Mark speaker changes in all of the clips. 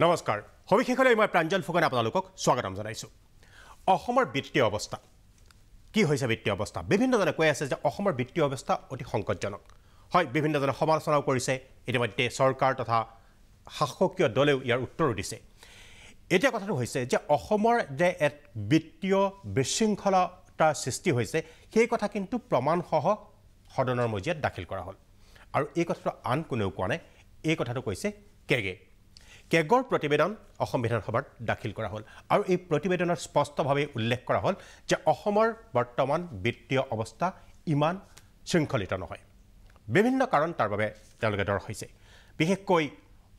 Speaker 1: নমস্কাৰ সবিশেষলৈ মই প্ৰাঞ্জল ফুকনে আপোনালোকক স্বাগতম জনাইছোঁ অসমৰ বিত্তীয় অৱস্থা কি হৈছে বিত্তীয় অৱস্থা বিভিন্নজনে কৈ আছে যে অসমৰ বিত্তীয় অৱস্থা অতি সংকটজনক হয় বিভিন্নজনে সমালোচনাও কৰিছে ইতিমধ্যে চৰকাৰ তথা শাসকীয় দলেও ইয়াৰ উত্তৰো দিছে এতিয়া কথাটো হৈছে যে অসমৰ যে এক বিত্তীয় বিশৃংখলতাৰ সৃষ্টি হৈছে সেই কথা কিন্তু প্ৰমাণসহ সদনৰ মজিয়াত দাখিল কৰা হ'ল আৰু এই কথাটো আন কোনেও কোৱা নাই এই কথাটো কৈছে কেগৰ প্ৰতিবেদন অসম বিধানসভাত দাখিল কৰা হ'ল আৰু এই প্ৰতিবেদনৰ স্পষ্টভাৱে উল্লেখ কৰা হ'ল যে অসমৰ বৰ্তমান বিত্তীয় অৱস্থা ইমান শৃংখলিত নহয় বিভিন্ন কাৰণ তাৰ বাবে তেওঁলোকে দৰ্শাইছে বিশেষকৈ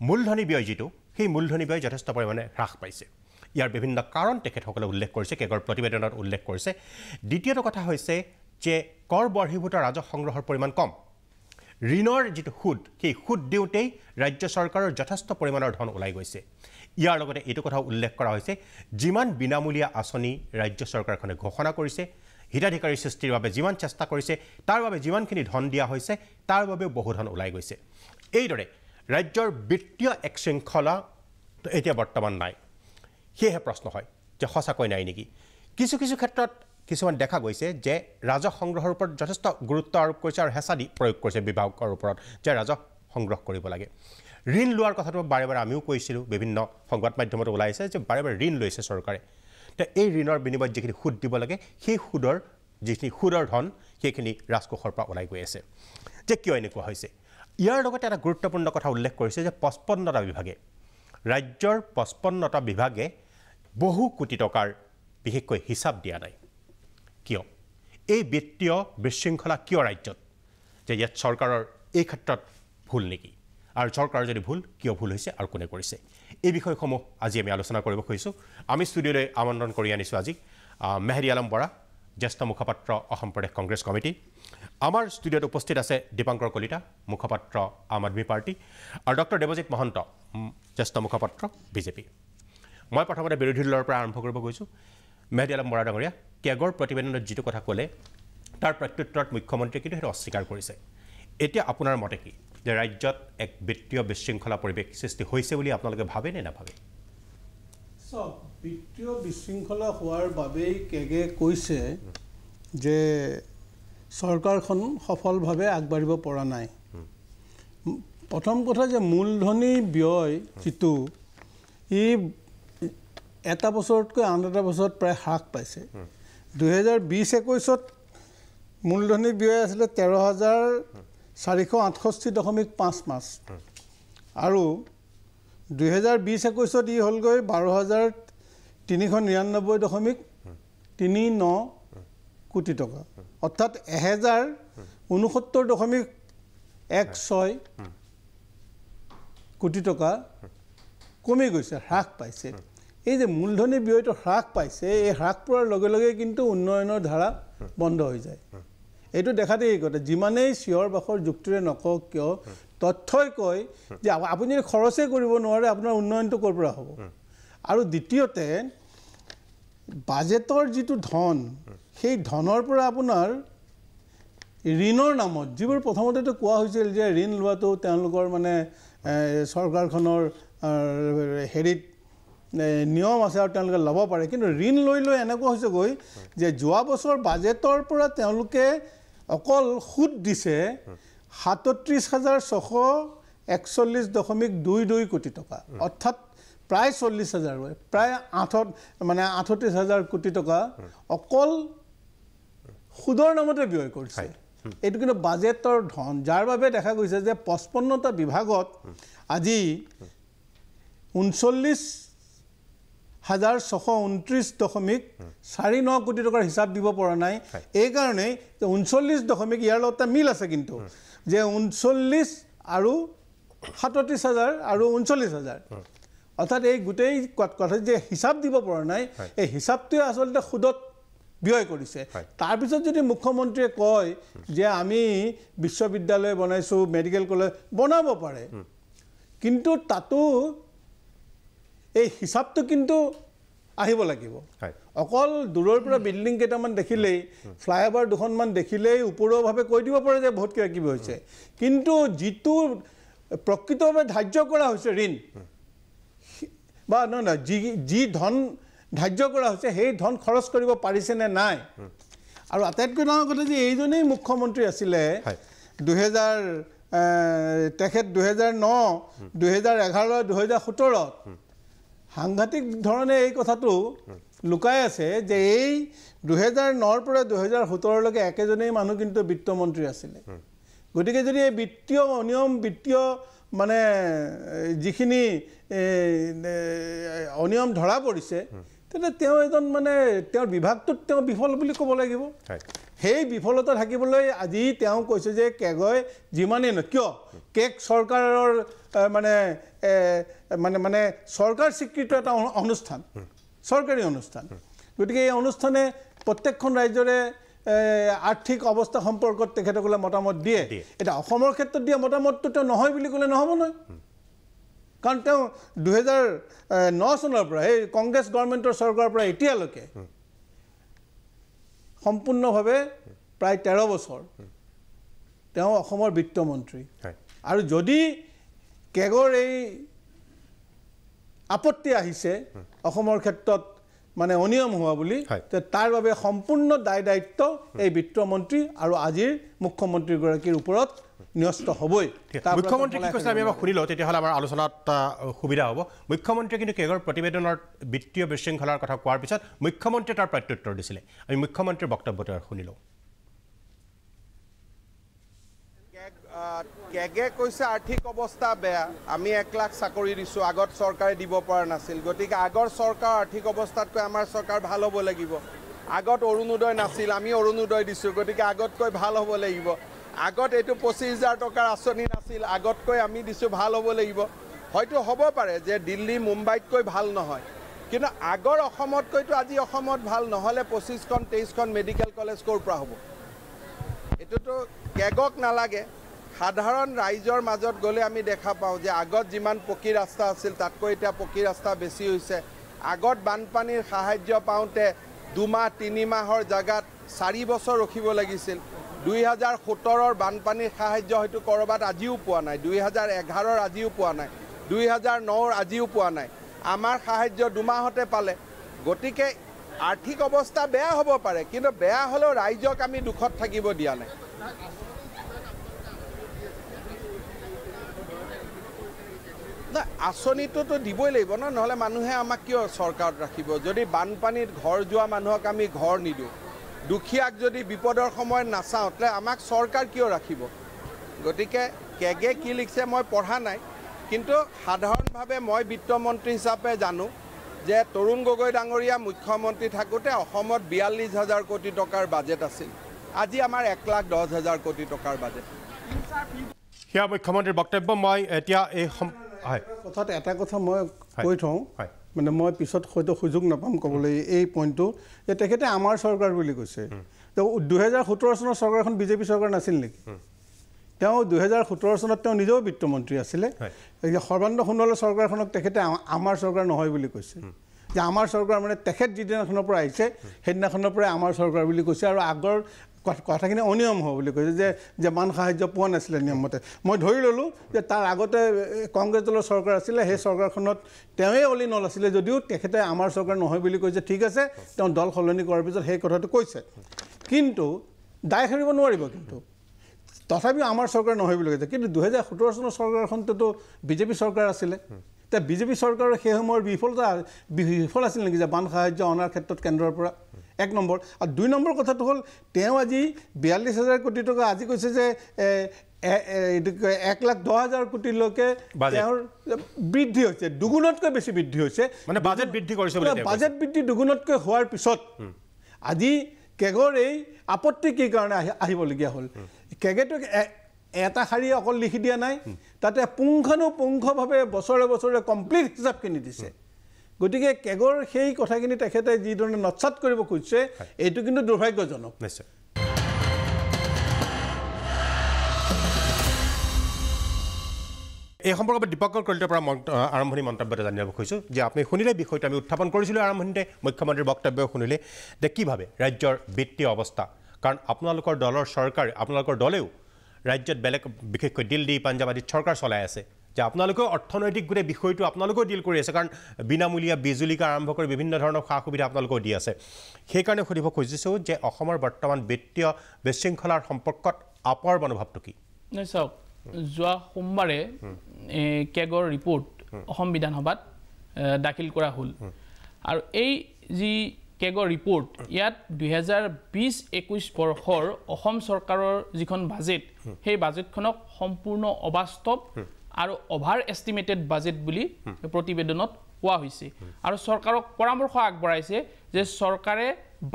Speaker 1: মূলধনী ব্যয় যিটো সেই মূলধনী ব্যয় যথেষ্ট পৰিমাণে হ্ৰাস পাইছে ইয়াৰ বিভিন্ন কাৰণ তেখেতসকলে উল্লেখ কৰিছে কেগৰ প্ৰতিবেদনত উল্লেখ কৰিছে দ্বিতীয়টো কথা হৈছে যে কৰ বৰ্হিভূত ৰাজহ সংগ্ৰহৰ পৰিমাণ কম ঋণৰ যিটো সুদ সেই সুদ দিওঁতেই ৰাজ্য চৰকাৰৰ যথেষ্ট পৰিমাণৰ ধন ওলাই গৈছে ইয়াৰ লগতে এইটো কথা উল্লেখ কৰা হৈছে যিমান বিনামূলীয়া আঁচনি ৰাজ্য চৰকাৰখনে ঘোষণা কৰিছে হিতাধিকাৰী সৃষ্টিৰ বাবে যিমান চেষ্টা কৰিছে তাৰ বাবে যিমানখিনি ধন দিয়া হৈছে তাৰ বাবেও বহু ধন ওলাই গৈছে এইদৰে ৰাজ্যৰ বিত্তীয় এক শৃংখলা এতিয়া বৰ্তমান নাই সেয়েহে প্ৰশ্ন হয় যে সঁচাকৈ নাই নেকি কিছু ক্ষেত্ৰত কিছুমান দেখা গৈছে যে ৰাজহ সংগ্ৰহৰ ওপৰত যথেষ্ট গুৰুত্ব আৰোপ কৰিছে আৰু হেঁচা দি প্ৰয়োগ কৰিছে বিভাগৰ ওপৰত যে ৰাজহ সংগ্ৰহ কৰিব লাগে ঋণ লোৱাৰ কথাটো বাৰে বাৰে আমিও কৈছিলোঁ বিভিন্ন সংবাদ মাধ্যমত ওলাইছে যে বাৰে বাৰে ঋণ লৈছে চৰকাৰে তো এই ঋণৰ বিনিময়ত যিখিনি সুদ দিব লাগে সেই যিখিনি সুদৰ ধন সেইখিনি ৰাজকোষৰ পৰা ওলাই গৈ আছে যে কিয় এনেকুৱা হৈছে ইয়াৰ লগতে এটা গুৰুত্বপূৰ্ণ কথা উল্লেখ কৰিছে যে 55টা বিভাগে ৰাজ্যৰ 55টা বিভাগে বহু কোটি টকাৰ বিশেষকৈ হিচাপ দিয়া নাই কিয় এই বিত্তীয় বিশৃংখলা কিয় ৰাজ্যত যে ইয়াত চৰকাৰৰ এই ক্ষেত্ৰত ভুল নেকি আৰু চৰকাৰৰ যদি ভুল কিয় ভুল হৈছে আৰু কোনে কৰিছে এই বিষয়সমূহ আজি আমি আলোচনা কৰিব খুজিছোঁ আমি ষ্টুডিঅ'লৈ আমন্ত্ৰণ কৰি আনিছোঁ আজি মেহেদি আলম বৰা জ্যেষ্ঠ মুখপাত্ৰ অসম প্ৰদেশ কংগ্ৰেছ কমিটি আমাৰ ষ্টুডিঅ'ত উপস্থিত আছে দীপাংকৰ কলিতা মুখপাত্ৰ আম আদমি পাৰ্টি আৰু ডক্টৰ দেৱজিৎ মহন্ত জ্যেষ্ঠ মুখপাত্ৰ বিজেপি মই প্ৰথমতে বিৰোধী দলৰ পৰা আৰম্ভ কৰিব গৈছোঁ মেহেদি আলম বৰা ডাঙৰীয়া কেগৰ প্ৰতিবেদনত যিটো কথা ক'লে তাৰ প্ৰত্যুত্তৰত মুখ্যমন্ত্ৰীয়ে কিন্তু সেইটো অস্বীকাৰ কৰিছে এতিয়া আপোনাৰ মতে কি যে ৰাজ্যত এক বিত্তীয় বিশৃংখলা পৰিৱেশ সৃষ্টি হৈছে বুলি আপোনালোকে ভাবে নে নাভাবে
Speaker 2: বিত্তীয় বিশৃংখলা হোৱাৰ বাবেই কেগে কৈছে যে চৰকাৰখন সফলভাৱে আগবাঢ়িব পৰা নাই প্ৰথম কথা যে মূলধনী ব্যয় যিটো ই এটা বছৰতকৈ আন এটা বছৰত প্ৰায় হ্ৰাস পাইছে 2020-21ত মূলধনী ব্যয় আছিলে 13,468.5 আৰু 2020-21ত ই হ'লগৈ 12,399.39 কোটি টকা অৰ্থাৎ 1,069.16 কোটি টকা কমি গৈছে হ্ৰাস পাইছে এই যে মূলধনী ব্যয়টো হ্ৰাস পাইছে এই হ্ৰাস পোৱাৰ লগে লগে কিন্তু উন্নয়নৰ ধাৰা বন্ধ হৈ যায় এইটো দেখাতে এই কথা যিমানেই চিঞৰ বাখৰ যুক্তিৰে নকওক কিয় তথ্যই কয় যে আপুনি খৰচেই কৰিব নোৱাৰে আপোনাৰ উন্নয়নটো ক'ৰ পৰা হ'ব আৰু দ্বিতীয়তে বাজেটৰ যিটো ধন সেই ধনৰ পৰা আপোনাৰ ঋণৰ নামত যিবোৰ প্ৰথমতেতো কোৱা হৈছিল যে ঋণ লোৱাটো তেওঁলোকৰ মানে চৰকাৰখনৰ হেৰিত নিয়ম আছে আৰু তেওঁলোকে ল'ব পাৰে কিন্তু ঋণ লৈ এনেকুৱা হৈছেগৈ যে যোৱা বছৰ বাজেটৰ পৰা তেওঁলোকে অকল সুদ দিছে 37,641.22 কোটি টকা অৰ্থাৎ প্ৰায় 40,000 প্ৰায় 38,000 কোটি টকা অকল সুদৰ নামতে ব্যয় কৰিছে এইটো কিন্তু বাজেটৰ ধন যাৰ বাবে দেখা গৈছে যে 55টা বিভাগত আজি 39,629.49 কোটি টকাৰ হিচাপ দিব পৰা নাই এই কাৰণেই 39 ইয়াৰ লগত মিল আছে কিন্তু যে 39 আৰু 37,000 আৰু 39,000 অৰ্থাৎ এই গোটেই কথা যে হিচাপ দিব পৰা নাই এই হিচাপটোৱে আচলতে সুদত ব্যয় কৰিছে তাৰপিছত যদি মুখ্যমন্ত্ৰীয়ে কয় যে আমি বিশ্ববিদ্যালয় বনাইছোঁ মেডিকেল কলেজ বনাব পাৰে কিন্তু তাতো এই হিচাপটো কিন্তু আহিব লাগিব অকল দূৰৰ পৰা বিল্ডিং কেইটামান দেখিলেই ফ্লাইঅভাৰ দুখনমান দেখিলেই ওপৰভাৱে কৈ দিব পাৰে যে বহুত কিবা কিবি হৈছে কিন্তু যিটো প্ৰকৃতভাৱে ধাৰ্য কৰা হৈছে ঋণ বা নহয় যি ধন ধাৰ্য কৰা হৈছে সেই ধন খৰচ কৰিব পাৰিছেনে নাই আৰু আটাইতকৈ ডাঙৰ কথা যে এইজনেই মুখ্যমন্ত্ৰী আছিলে 2009 2011 2017 সাংঘাতিক ধৰণে এই কথাটো লুকাই আছে যে এই 2009 পৰা 2017 একেজনেই মানুহ কিন্তু বিত্তমন্ত্ৰী আছিলে গতিকে যদি এই বিত্তীয় অনিয়ম বিত্তীয় মানে যিখিনি অনিয়ম ধৰা পৰিছে তেন্তে তেওঁ এজন মানে তেওঁৰ বিভাগটোত তেওঁ বিফল বুলি ক'ব লাগিব সেই বিফলতা থাকিবলৈ আজি তেওঁ কৈছে যে কেগই যিমানেই কিয় কেগ চৰকাৰৰ মানে মানে মানে চৰকাৰ স্বীকৃত এটা অনুষ্ঠান চৰকাৰী অনুষ্ঠান গতিকে এই অনুষ্ঠানে প্ৰত্যেকখন ৰাজ্যৰে আৰ্থিক অৱস্থা সম্পৰ্কত তেখেতসকলে মতামত দিয়ে এতিয়া অসমৰ ক্ষেত্ৰত দিয়া মতামতটো তেওঁ নহয় বুলি ক'লে নহ'ব নহয় কাৰণ তেওঁ 2009 চনৰ পৰা এই কংগ্ৰেছ গভৰ্ণমেণ্টৰ চৰকাৰৰ পৰা এতিয়ালৈকে সম্পূৰ্ণভাৱে প্ৰায় 13 বছৰ তেওঁ অসমৰ বিত্তমন্ত্ৰী আৰু যদি কেগৰ এই আপত্তি আহিছে অসমৰ ক্ষেত্ৰত মানে অনিয়ম হোৱা বুলি তাৰ বাবে সম্পূৰ্ণ দায়িত্ব এই বিত্তমন্ত্ৰী আৰু আজিৰ মুখ্যমন্ত্ৰীগৰাকীৰ ওপৰত ন্যস্ত হ'বই
Speaker 1: মুখ্যমন্ত্ৰী কি কৈছে আমি এবাৰ শুনি লওঁ তেতিয়াহ'লে আমাৰ আলোচনাত সুবিধা হ'ব মুখ্যমন্ত্ৰীয়ে কিন্তু কেগৰ প্ৰতিবেদনৰ বিত্তীয় বিশৃংখলাৰ কথা কোৱাৰ পিছত মুখ্যমন্ত্ৰীয়ে তাৰ প্ৰত্যুত্তৰ দিছিলে আমি মুখ্যমন্ত্ৰীৰ বক্তব্যটো শুনি লওঁ
Speaker 3: কেগে কৈছে আৰ্থিক অৱস্থা বেয়া আমি 1 লাখ চাকৰি দিছোঁ আগত চৰকাৰে দিব পৰা নাছিল গতিকে আগৰ চৰকাৰৰ আৰ্থিক অৱস্থাতকৈ আমাৰ চৰকাৰ ভাল হ'ব লাগিব আগত অৰুণোদয় নাছিল আমি অৰুণোদয় দিছোঁ গতিকে আগতকৈ ভাল হ'ব লাগিব আগত এইটো 25,000 টকাৰ আঁচনি নাছিল আগতকৈ আমি দিছোঁ ভাল হ'ব লাগিব হয়তো হ'ব পাৰে যে দিল্লী মুম্বাইতকৈ ভাল নহয় কিন্তু আগৰ অসমতকৈতো আজি অসমত ভাল নহ'লে 25খন 23খন মেডিকেল কলেজ ক'ৰ পৰা হ'ব এইটোতো কেগক নালাগে সাধাৰণ ৰাইজৰ মাজত গ'লে আমি দেখা পাওঁ যে আগত যিমান পকী ৰাস্তা আছিল তাতকৈ এতিয়া পকী ৰাস্তা বেছি হৈছে আগত বানপানীৰ সাহায্য পাওঁতে 2 মাহ 3 মাহৰ জাগাত 4 বছৰ ৰখিব লাগিছিল 2017ৰ বানপানীৰ সাহায্য হয়তো কৰবাত আজিও পোৱা নাই 2011ৰ আজিও পোৱা নাই 2009ৰ আজিও পোৱা নাই আমাৰ সাহায্য 2 মাহতে পালে গতিকে আৰ্থিক অৱস্থা বেয়া হ'ব পাৰে কিন্তু বেয়া হ'লেও ৰাইজক আমি দুখত থাকিব দিয়া নাই আঁচনিটোতো দিবই লাগিব নহ'লে মানুহে আমাক কিয় চৰকাৰত ৰাখিব যদি বানপানীত ঘৰ যোৱা মানুহক আমি ঘৰ নিদিওঁ দুখীয়াক যদি বিপদৰ সময়ত নাচাওঁ তেতিয়াহ'লে আমাক চৰকাৰ কিয় ৰাখিব গতিকে কেগে কি লিখিছে মই পঢ়া নাই কিন্তু সাধাৰণভাৱে মই বিত্তমন্ত্ৰী হিচাপে জানো যে তৰুণ গগৈ ডাঙৰীয়া মুখ্যমন্ত্ৰী থাকোঁতে অসমত 42,000 কোটি টকাৰ বাজেট আছিল আজি আমাৰ 1,10,000 কোটি টকাৰ বাজেট
Speaker 1: সেয়া মুখ্যমন্ত্ৰীৰ বক্তব্য মই এতিয়া এই
Speaker 2: কথাত এটা কথা মই কৈ থওঁ মানে মই পিছত হয়তো সুযোগ নাপাম ক'বলৈ এই পইণ্টটো যে তেখেতে আমাৰ চৰকাৰ বুলি কৈছে 2017 চনৰ চৰকাৰখন বিজেপি চৰকাৰ নাছিল নেকি তেওঁ 2017 চনত তেওঁ নিজেও বিত্তমন্ত্ৰী আছিলে সৰ্বানন্দ সোণোৱালৰ চৰকাৰখনক তেখেতে আমাৰ চৰকাৰ নহয় বুলি কৈছে যে আমাৰ চৰকাৰ মানে তেখেত যিদিনাখনৰ পৰা আহিছে সেইদিনাখনৰ পৰাই আমাৰ চৰকাৰ বুলি কৈছে আৰু আগৰ কথাখিনি অনিয়ম হ'ব বুলি কৈছে যে মান সাহায্য পোৱা নাছিলে নিয়মমতে মই ধৰি ল'লোঁ যে তাৰ আগতে কংগ্ৰেছ দলৰ চৰকাৰ আছিলে সেই চৰকাৰখনত তেওঁৱেই অলি নল আছিলে যদিও তেখেতে আমাৰ চৰকাৰ নহয় বুলি কৈছে ঠিক আছে তেওঁ দল সলনি কৰাৰ পিছত সেই কথাটো কৈছে কিন্তু দায় সাৰিব নোৱাৰিব কিন্তু তথাপিও আমাৰ চৰকাৰ নহয় বুলি কৈছে কিন্তু 2017 চনৰ চৰকাৰখনতো বিজেপি চৰকাৰ আছিলে এতিয়া বিজেপি চৰকাৰৰ সেই সময়ৰ বিফল আছিল নেকি যে বান সাহায্য অনাৰ ক্ষেত্ৰত কেন্দ্ৰৰ পৰা 1 নম্বৰ আৰু 2 নম্বৰ কথাটো হ'ল তেওঁ আজি 42,000 কোটি টকা আজি কৈছে যে 1,10,000 কোটিলৈকে তেওঁৰ বৃদ্ধি হৈছে দুগুণতকৈ বেছি বৃদ্ধি হৈছে
Speaker 1: মানে বাজেট বৃদ্ধি কৰিছে
Speaker 2: বাজেট বৃদ্ধি দুগুণতকৈ হোৱাৰ পিছত আজি কেগৰ এই আপত্তি কি কাৰণে আহিবলগীয়া হ'ল কেগেটো এটা শাৰী অকল লিখি দিয়া নাই তাতে পুংখানুপুংখভাৱে বছৰে বছৰে কমপ্লিট হিচাপখিনি দিছে গতিকে কেগৰ সেই কথাখিনি তেখেতে যিধৰণে নৎসাত কৰিব খুজিছে এইটো কিন্তু দুৰ্ভাগ্যজনক
Speaker 1: নিশ্চয় এই সম্পৰ্কত দীপকৰ কলিতাৰ পৰা আৰম্ভণি মন্তব্য এটা জানিব খুজিছোঁ যে আপুনি শুনিলে বিষয়টো আমি উত্থাপন কৰিছিলোঁ আৰম্ভণিতে মুখ্যমন্ত্ৰীৰ বক্তব্য শুনিলে যে কি ভাবে ৰাজ্যৰ বিত্তীয় অৱস্থা কাৰণ আপোনালোকৰ দলৰ চৰকাৰ আপোনালোকৰ দলেও ৰাজ্যত বেলেগ বিশেষকৈ দিল্লী পাঞ্জাব আদিত চৰকাৰ চলাই আছে যে আপোনালোকে অৰ্থনৈতিক গোটেই বিষয়টো আপোনালোকেও ডিল কৰি আছে কাৰণ বিনামূলীয়া বিজুলীকে আৰম্ভ কৰি বিভিন্ন ধৰণৰ সা সুবিধা আপোনালোকেও দি আছে সেইকাৰণে সুধিব খুজিছোঁ যে অসমৰ বৰ্তমান বিত্তীয় বিশৃংখলাৰ সম্পৰ্কত আপৰ মনোভাৱটো কি
Speaker 4: চাওক যোৱা সোমবাৰে কেগৰ ৰিপৰ্ট অসম বিধানসভাত দাখিল কৰা হ'ল আৰু এই যি কেগৰ ৰিপৰ্ট ইয়াত 2020-21 বৰ্ষৰ অসম চৰকাৰৰ যিখন বাজেট সেই বাজেটখনক সম্পূৰ্ণ অবাস্তৱ আৰু অভাৰ এষ্টিমেটেড বাজেট বুলি প্ৰতিবেদনত কোৱা হৈছে আৰু চৰকাৰক পৰামৰ্শ আগবঢ়াইছে যে চৰকাৰে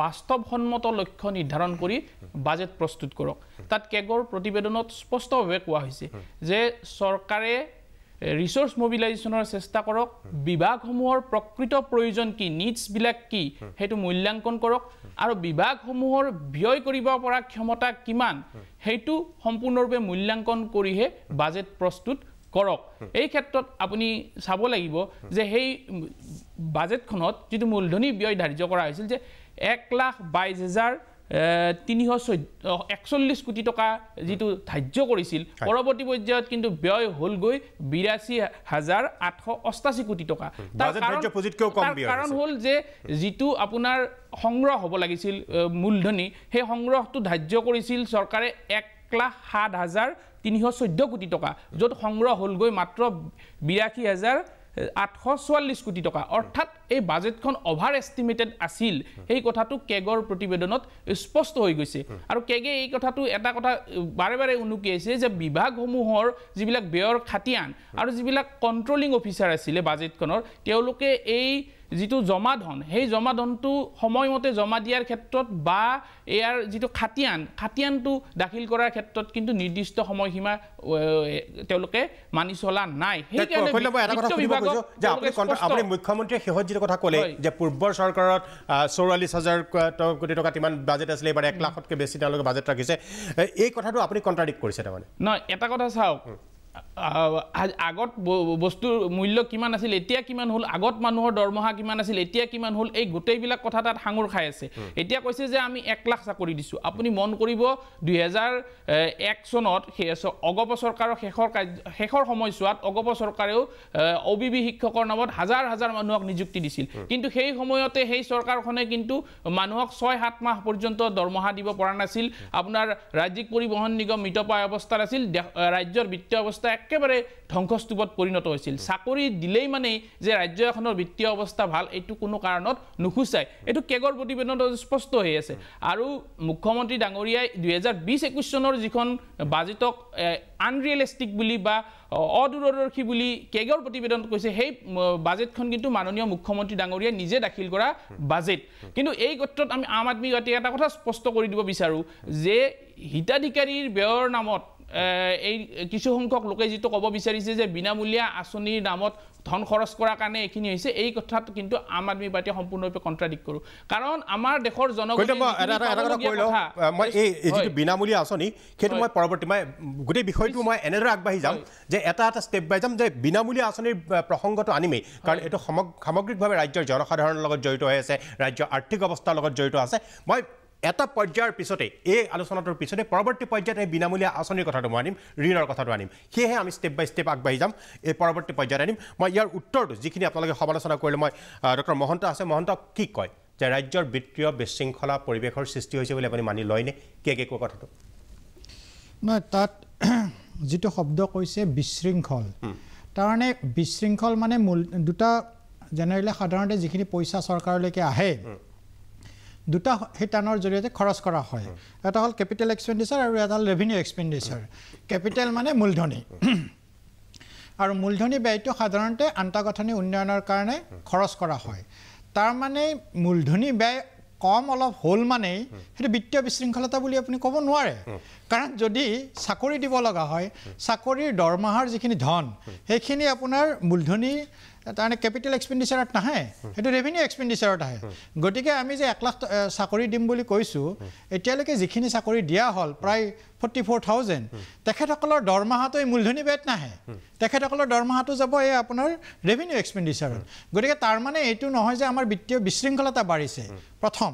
Speaker 4: বাস্তৱসন্মত লক্ষ্য নিৰ্ধাৰণ কৰি বাজেট প্ৰস্তুত কৰক তাত কেগৰ প্ৰতিবেদনত স্পষ্টভাৱে কোৱা হৈছে যে চৰকাৰে ৰিসোৰ্স মোবিলাইজেশনৰ চেষ্টা কৰক বিভাগসমূহৰ প্ৰকৃত প্ৰয়োজন কি নিডছবিলাক কি হেতু মূল্যাঙ্কন কৰক আৰু বিভাগসমূহৰ ব্যয় কৰিব পৰা ক্ষমতা কিমান হেতু সম্পূৰ্ণৰূপে মূল্যাঙ্কন কৰিহে বাজেট প্ৰস্তুত কৰক এই ক্ষেত্ৰত আপুনি চাব লাগিব যে সেই বাজেটখনত যেটো মূলধনী ব্যয় ধাৰ্য কৰা হৈছিল যে 1,22,341 কোটি টকা যেটো ধাৰ্য কৰিছিল পৰৱৰ্তী পৰ্যায়ত কিন্তু ব্যয় হ'ল গৈ 82,888 কোটি টকা
Speaker 1: বাজেট ধাৰ্য পুঁজিতকৈ কম ব্যয়
Speaker 4: কাৰণ হ'ল যে যেটো আপোনাৰ সংগ্ৰহ হ'ব লাগিছিল মূলধনী সেই সংগ্ৰহটো ধাৰ্য কৰিছিল চৰকাৰে 1,07,314 কোটি টকা য'ত সংগ্ৰহ হ'ল গৈ মাত্ৰ 82,844 কোটি টকা অৰ্থাৎ এই বাজেটখন অভাৰ এষ্টিমেটেড আছিল এই কথাটো কেগৰ প্ৰতিবেদনত স্পষ্ট হৈ গৈছে আৰু কেগে এই কথাটো এটা কথা বাৰে বাৰে উনুকিয়াইছে যে বিভাগসমূহৰ যিবিলাক ব্যয়ৰ খাতিয়ান আৰু যিবিলাক কন্ট্ৰলিং অফিচাৰ আছিল বাজেটখনৰ তেওঁলোকে এই যেটো জমাধন সেই জমাধনটো সময়মতে জমা দিয়াৰ ক্ষেত্ৰত বা এয়াৰ যেটো খাতিয়ানটো দাখিল কৰাৰ ক্ষেত্ৰত কিন্তু নিৰ্দিষ্ট সময়সীমা তেওঁলোকে মানি চলা নাই সেই কাৰণে
Speaker 1: আপুনি মুখ্যমন্ত্ৰীয়ে শেহত যেটো কথা ক'লে যে পূৰ্বৰ চৰকাৰত 44,000 কোটি টকা তিমান বাজেট আছিল এবাৰ 1 লাখতকৈ বেছি তেওঁলোকে বাজেট ৰাখিছে এই কথাটো আপুনি কন্ট্ৰাডিক্ট কৰিছে তাৰমানে
Speaker 4: নহয় এটা কথা চাওক আগত বস্তুৰ মূল্য কিমান আছিল এতিয়া কিমান হ'ল আগত মানুহৰ দৰমহা কিমান আছিল এতিয়া কিমান হ'ল এই গোটেইবিলাক কথা তাত হাঙুৰ খাই আছে এতিয়া কৈছে যে আমি 1 লাখ চাকৰি দিছো আপুনি মন কৰিব 2001 চনত অগপ চৰকাৰৰ শেষৰ সময়ছোৱাত অগপ চৰকাৰেও অবিবি শিক্ষকৰ নামত হাজাৰ হাজাৰ মানুহক নিযুক্তি দিছিল কিন্তু সেই সময়তে সেই চৰকাৰখনে কিন্তু মানুহক 6-7 মাহ পৰ্যন্ত দৰমহা দিব পৰা নাছিল আপোনাৰ ৰাজ্যিক পৰিবহণ নিগম মৃতপ্ৰায় অৱস্থাত আছিল ৰাজ্যৰ বিত্তীয় অৱস্থা একেবাৰে ধ্বংসস্তূপত পৰিণত হৈছিল চাকৰি দিলেই মানে যে ৰাজ্য এখনৰ বিত্তীয় অৱস্থা ভাল এইটো কোনো কাৰণত নুখুচাই এইটো কেগৰ প্ৰতিবেদনত স্পষ্ট হৈ আছে আৰু মুখ্যমন্ত্ৰী ডাঙৰীয়াই 2020-21 চনৰ যিখন বাজেটক আনৰিয়েলিষ্টিক বুলি বা অদূৰদৰ্শী বুলি কেগৰ প্ৰতিবেদনত কৈছে সেই বাজেটখন কিন্তু মাননীয় মুখ্যমন্ত্ৰী ডাঙৰীয়াই নিজে দাখিল কৰা বাজেট কিন্তু এই ক্ষেত্ৰত আমি আম আদমি পাৰ্টিয়ে এটা কথা স্পষ্ট কৰি দিব বিচাৰো যে হিতাধিকাৰীৰ ব্যয়ৰ নামত এই কিছু সংখ্যক লোকে যেটো ক'ব বিচাৰিছে যে বিনামূলীয়া আঁচনিৰ নামত ধন খৰচ কৰাৰ কাৰণে এখিনি হৈছে এই কথাত কিন্তু আম আদমি পাৰ্টিয়ে সম্পূৰ্ণৰূপে কন্ট্ৰাডিক্ট কৰো কাৰণ আমাৰ দেশৰ জনগণে
Speaker 1: মই এই যেটো বিনামূলীয়া আঁচনি সেইটো মই পৰৱৰ্তী মই গোটেই বিষয়টো মই এনেদৰে আগবাঢ়ি যাম যে এটা ষ্টেপ বাই যাম যে বিনামূলীয়া আঁচনিৰ প্ৰসংগটো আনিমেই কাৰণ এইটো সামগ্ৰিকভাৱে ৰাজ্যৰ জনসাধাৰণৰ লগত জড়িত হৈ আছে ৰাজ্যৰ আৰ্থিক অৱস্থাৰ লগত জড়িত আছে মই এটা পৰ্যায়ৰ পিছতে এই আলোচনাটোৰ পিছতে পৰৱৰ্তী পৰ্যায়ত এই বিনামূলীয়া আঁচনিৰ কথাটো মই আনিম ঋণৰ কথাটো আনিম সেয়েহে আমি ষ্টেপ বাই ষ্টেপ আগবাঢ়ি যাম এই পৰৱৰ্তী পৰ্যায়ত আনিম মই ইয়াৰ উত্তৰটো যিখিনি আপোনালোকে সমালোচনা কৰিলে মই ডক্টৰ মহন্ত আছে মহন্ত কি কয় যে ৰাজ্যৰ বিত্তীয় বিশৃংখলা পৰিৱেশৰ সৃষ্টি হৈছে বুলি আপুনি মানি লয়নে কে কোৱা কথাটো
Speaker 5: নহয় তাত যেটো শব্দ কৈছে বিশৃংখল তাৰমানে বিশৃংখল মানে দুটা জেনেৰেলি সাধাৰণতে যিখিনি পইচা চৰকাৰলৈকে আহে দুটা হিতানৰ জৰিয়তে খৰচ কৰা হয় এটা হ'ল কেপিটেল এক্সপেণ্ডিচাৰ আৰু এটা হ'ল ৰেভিনিউ এক্সপেণ্ডিচাৰ কেপিটেল মানে মূলধনী আৰু মূলধনী ব্যয়টো সাধাৰণতে আন্তঃগাঁথনি উন্নয়নৰ কাৰণে খৰচ কৰা হয় তাৰ মানে মূলধনী ব্যয় কম অলপ হ'ল মানে সেইটো বিত্তীয় বিশৃংখলতা বুলি আপুনি ক'ব নোৱাৰে কাৰণ যদি চাকৰি দিব লগা হয় চাকৰিৰ দৰমহাৰ যিখিনি ধন সেইখিনি আপোনাৰ মূলধনী তাৰমানে কেপিটেল এক্সপেণ্ডিচাৰত নাহে সেইটো ৰেভিনিউ এক্সপেণ্ডিচাৰত আহে গতিকে আমি যে 1 লাখ চাকৰি দিম বুলি কৈছোঁ এতিয়ালৈকে যিখিনি চাকৰি দিয়া হ'ল প্ৰায় 44,000 তেখেতসকলৰ দৰমহাটো এই মূলধনী ব্যয়ত নাহে তেখেতসকলৰ দৰমহাটো যাব এই আপোনাৰ ৰেভিনিউ এক্সপেণ্ডিচাৰত গতিকে তাৰ মানে এইটো নহয় যে আমাৰ বিত্তীয় বিশৃংখলতা বাঢ়িছে প্ৰথম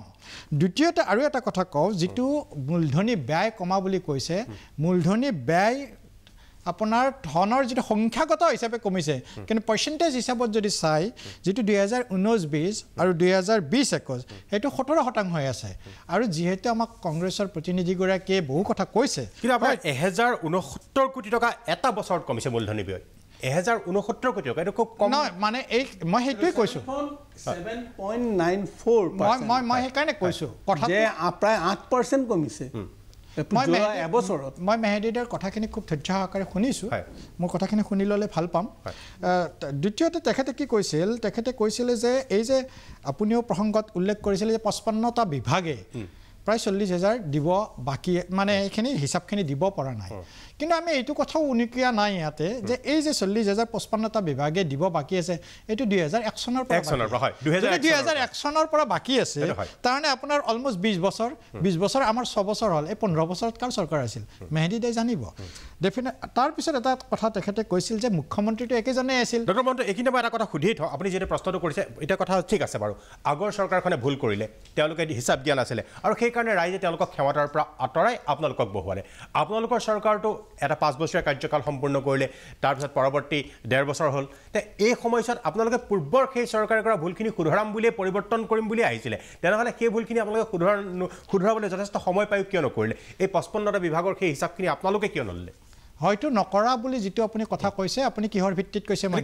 Speaker 5: দ্বিতীয়তে আৰু এটা কথা কওঁ যিটো মূলধনী ব্যয় কমা বুলি কৈছে মূলধনী ব্যয় আপোনাৰ ধনৰ যিটো সংখ্যাগত হিচাপে কমিছে কিন্তু পাৰ্চেণ্টেজ হিচাপত যদি চাই যিটো 2019-20 আৰু 2020-21 সেইটো 17% হৈ আছে আৰু যিহেতু আমাক কংগ্ৰেছৰ প্ৰতিনিধিগৰাকীয়ে বহু কথা কৈছে
Speaker 1: কিন্তু আপোনাৰ 1069 কোটি টকা এটা বছৰত কমিছে মূলধনী ব্যয় 1069 কোটি টকা এইটো খুব কম
Speaker 5: নহয় মানে এই মই সেইটোৱে কৈছোঁ
Speaker 2: 7.94%
Speaker 5: মই সেইকাৰণে কৈছোঁ কথা
Speaker 2: যে প্ৰায় 8% কমিছে
Speaker 5: মই মেহেদিদাৰ কথাখিনি খুব ধৈৰ্য সহকাৰে শুনিছোঁ মোৰ কথাখিনি শুনি ল'লে ভাল পাম দ্বিতীয়তে তেখেতে কি কৈছিল তেখেতে কৈছিলে যে এই যে আপুনিও প্ৰসংগত উল্লেখ কৰিছিলে যে 55টা বিভাগে প্ৰায় 40,000 দিব বাকী মানে এইখিনি হিচাপখিনি দিব পৰা নাই কিন্তু আমি এইটো কথাও উনিকিয়া নাই ইয়াতে যে এই যে 40,000 55টা বিভাগে দিব বাকী আছে এইটো 2001 চনৰ পৰা 2001 চনৰ পৰা বাকী আছে তাৰমানে আপোনাৰ অলমোষ্ট 20 বছৰ আমাৰ 6 বছৰ হ'ল এই 15 বছৰত কাৰ চৰকাৰ আছিল মেহেদিদাই জানিব ডেফিনেট তাৰপিছত এটা কথা তেখেতে কৈছিল যে মুখ্যমন্ত্ৰীটো একেজনেই আছিল
Speaker 1: ডক্টৰ মহন্ত এইখিনি মই এটা কথা সুধি থওঁ আপুনি যেতিয়া প্ৰশ্নটো কৰিছে এটা কথা ঠিক আছে বাৰু আগৰ চৰকাৰখনে ভুল কৰিলে তেওঁলোকে হিচাপ দিয়া নাছিলে আৰু সেইকাৰণে ৰাইজে তেওঁলোকক ক্ষমতাৰ পৰা আঁতৰাই আপোনালোকক বহুৱালে আপোনালোকৰ চৰকাৰটো এটা 5 বছৰীয়া কাৰ্যকাল সম্পূৰ্ণ কৰিলে তাৰপিছত পৰৱৰ্তী 1.5 বছৰ হ'ল তে এই সময়ছোৱাত আপোনালোকে পূৰ্বৰ সেই চৰকাৰে কৰা ভুলখিনি শুধৰাম বুলিয়ে পৰিৱৰ্তন কৰিম বুলি আহিছিলে তেনেহ'লে সেই ভুলখিনি আপোনালোকে শুধৰাবলৈ যথেষ্ট সময় পায়ো কিয় নকৰিলে এই 55টা বিভাগৰ সেই হিচাপখিনি আপোনালোকে কিয় নললে
Speaker 5: হয়তো নকৰা বুলি যিটো আপুনি কথা কৈছে আপুনি কিহৰ ভিত্তিত কৈছে মই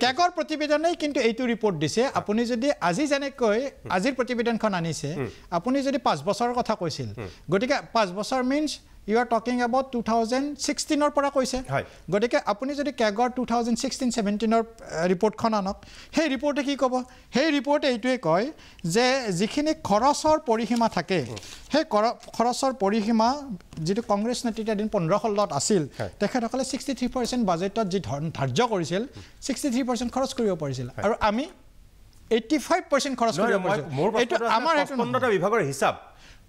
Speaker 5: কেগৰ প্ৰতিবেদনেই কিন্তু এইটো ৰিপৰ্ট দিছে আপুনি যদি আজি যেনেকৈ আজিৰ প্ৰতিবেদনখন আনিছে আপুনি যদি 5 বছৰৰ কথা কৈছিল গতিকে 5 বছৰ means you are talking about 2016 পৰা কৈছে গতিকে আপুনি যদি কেগৰ 2016-17 ৰিপৰ্টখন আনক সেই ৰিপৰ্টে কি ক'ব সেই ৰিপৰ্টে এইটোৱে কয় যে যিখিনি খৰচৰ পৰিসীমা থাকে সেই খৰচৰ পৰিসীমা যিটো কংগ্ৰেছ নেতৃত্বাধীন 15-16 আছিল তেখেতসকলে 63% বাজেটত যি ধাৰ্য কৰিছিল 63% খৰচ কৰিব পাৰিছিল আৰু আমি 85% খৰচ কৰিব পাৰিছোঁ
Speaker 1: এইটো আমাৰ 55টা বিভাগৰ হিচাপ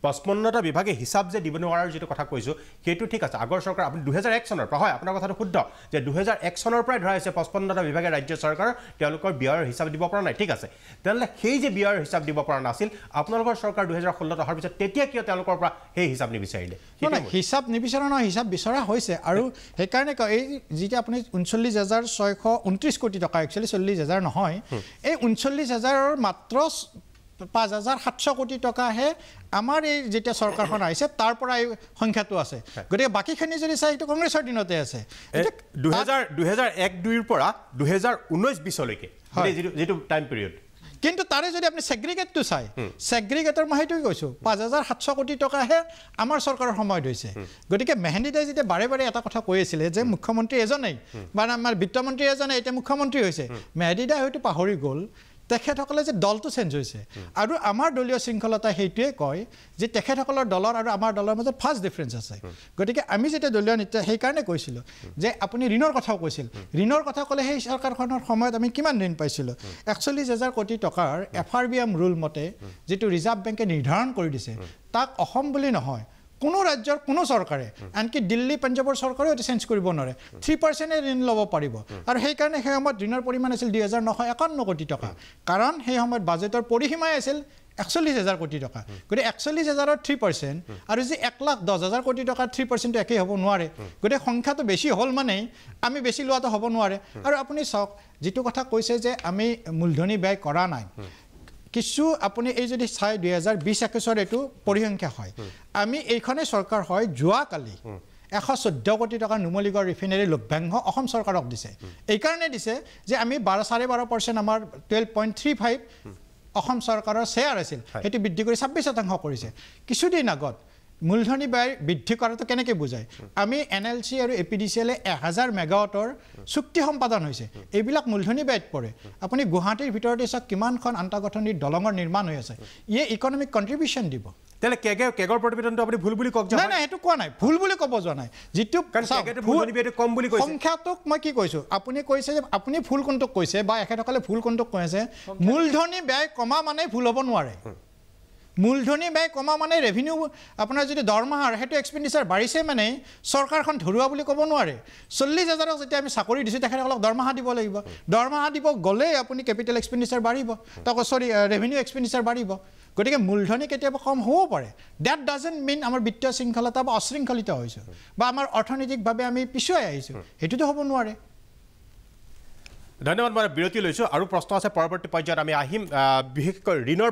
Speaker 1: 55টা বিভাগে হিচাপ যে দিব নোৱাৰাৰ যেটো কথা কৈছো সেইটো ঠিক আছে আগৰ চৰকাৰ আপুনি 2001 চনৰ পৰা হয় আপোনাৰ কথাটো শুদ্ধ যে 2001 চনৰ পৰা ধৰা হৈছে 55টা বিভাগে ৰাজ্য চৰকাৰ তেওঁলোকৰ ব্যয়ৰ হিচাপ দিব পৰা নাই ঠিক আছে তেনলে সেই যে ব্যয়ৰ হিচাপ দিব পৰা নাছিল আপোনালোকৰ চৰকাৰ 2016 অহাৰ পিছত তেতিয়া কিয় তেওঁলোকৰ পৰা সেই হিচাপ নিবিচাৰিলে
Speaker 5: হিচাপ নিবিচাৰা নহয় হিচাপ বিচৰা হৈছে আৰু সেইকাৰণে এই যিটো আপুনি 39,629 কোটি টকা একচুয়ালি 40,000 নহয় এই 39,000ৰ মাত্ৰ 5,700 কোটি টকাহে আমাৰ এই যেতিয়া চৰকাৰখন আহিছে তাৰ পৰা এই সংখ্যাটো আছে গতিকে বাকীখিনি যদি চাই এইটো কংগ্ৰেছৰ দিনতে আছে
Speaker 1: 2001-2 ৰ পৰা 2019-20 লৈকে যেটো টাইম পিৰিয়ড
Speaker 5: কিন্তু তাৰে যদি আপুনি সেগ্ৰিগেটটো চাই সেগ্ৰিগেটৰ মই সেইটোৱে কৈছোঁ 5,700 কোটি টকাহে আমাৰ চৰকাৰৰ সময়ত হৈছে গতিকে মেহেদিদাই যেতিয়া বাৰে বাৰে এটা কথা কৈ আছিলে যে মুখ্যমন্ত্ৰী এজনেই বা আমাৰ বিত্তমন্ত্ৰী এজনে এতিয়া মুখ্যমন্ত্ৰী হৈছে মেহেদিদাই হয়তো পাহৰি গ'ল তেখেতসকলে যে দলটো চেঞ্জ হৈছে আৰু আমাৰ দলীয় শৃংখলতা সেইটোৱে কয় যে তেখেতসকলৰ দলৰ আৰু আমাৰ দলৰ মাজত ফাষ্ট ডিফাৰেন্স আছে গতিকে আমি যেতিয়া দলীয় নীতি সেইকাৰণে কৈছিলোঁ যে আপুনি ঋণৰ কথাও কৈছিল ঋণৰ কথা ক'লে সেই চৰকাৰখনৰ সময়ত আমি কিমান ঋণ পাইছিলোঁ 41,000 কোটি টকাৰ FRBM ৰুল মতে যিটো ৰিজাৰ্ভ বেংকে নিৰ্ধাৰণ কৰি দিছে তাক অসম বুলি নহয় কোনো ৰাজ্যৰ কোনো চৰকাৰে আনকি দিল্লী পঞ্জাবৰ চৰকাৰেও এটো চেঞ্জ কৰিব নোৱাৰে 3% ঋণ ল'ব পাৰিব আৰু সেই কাৰণে সেই সময়ত ঋণৰ পৰিমাণ আছিল 2,951 কোটি টকা কাৰণ সেই সময়ত বাজেটৰ পৰিসীমাই আছিল 41,000 কোটি টকা গতিকে 41,000ৰ 3% আৰু যি 1,10,000 কোটি টকাৰ 3% একেই হ'ব নোৱাৰে গতিকে সংখ্যাটো বেছি হ'ল মানে আমি বেছি লোৱাটো হ'ব নোৱাৰে আৰু আপুনি চাওক যিটো কথা কৈছে যে আমি মূলধনী ব্যয় কৰা নাই কিছু আপুনি এই যদি চাই 2020-21 এটো পৰিসংখ্যা হয় আমি এইখনে চৰকাৰ হয় যোৱাকালি 114 কোটি টকা নুমলীগড় ৰিফাইনাৰী লভ্যাংশ অসম চৰকাৰক দিছে এই কাৰণে দিছে যে আমি 12.5% আমাৰ 12.35 অসম চৰকাৰৰ শেয়াৰ আছিল এটো বৃদ্ধি কৰি 26% কৰিছে কিছুদিন আগত মূলধনী ব্যয় বৃদ্ধি কৰাটো কেনেকৈ বুজায় আমি NLC আৰু APDCL 1000 মেগাৱাটৰ চুক্তি সম্পাদন হৈছে এইবিলাক মূলধনী ব্যয়ত পৰে আপুনি গুৱাহাটীৰ ভিতৰতে চাওক কিমানখন আন্তঃগাঁথনিৰ দলঙৰ নিৰ্মাণ হৈ আছে ইয়ে ইকনমিক কন্ট্ৰিবিউশন দিব
Speaker 1: তেলে কেগৰ প্ৰতিবেদনটো আপুনি ভুল বুলি কক
Speaker 5: নাই নাই এটো কোৱা নাই ভুল বুলি ক'ব যোৱা নাই যেটো
Speaker 1: মূলধনী ব্যয়টো কম বুলি কৈছে
Speaker 5: সংখ্যাটোক মই কি কৈছো আপুনি কৈছে যে আপুনি ভুল কোনটোক কৈছে বা এখেতসকলে ভুল কোনটোক কৈছে মূলধনী ব্যয় কমা মানে ভুল হ'ব নোৱাৰে মূলধনী ব্যয় কমা মানে ৰেভিনিউ আপোনাৰ যদি দৰমহাৰ সেইটো এক্সপেণ্ডিচাৰ বাঢ়িছে মানে চৰকাৰখন ধৰুৱা বুলি ক'ব নোৱাৰে 40,000ক যেতিয়া আমি চাকৰি দিছোঁ তেখেতসকলক দৰমহা দিব লাগিব দৰমহা দিব গ'লে আপুনি কেপিটেল এক্সপেণ্ডিচাৰ বাঢ়িব ৰেভিনিউ এক্সপেণ্ডিচাৰ বাঢ়িব গতিকে মূলধনী কেতিয়াবা কম হ'ব পাৰে ডেট ডাজেণ্ট মিন আমাৰ বিত্তীয় শৃংখলতা বা অশৃংখলিত হৈছোঁ বা আমাৰ অৰ্থনৈতিকভাৱে আমি পিছুৱাই আহিছোঁ সেইটোতো হ'ব নোৱাৰে
Speaker 1: ধন্যবাদ মই বিৰতি লৈছোঁ আৰু প্ৰশ্ন আছে পৰৱৰ্তী পৰ্যায়ত আমি আহিম বিশেষকৈ ঋণৰ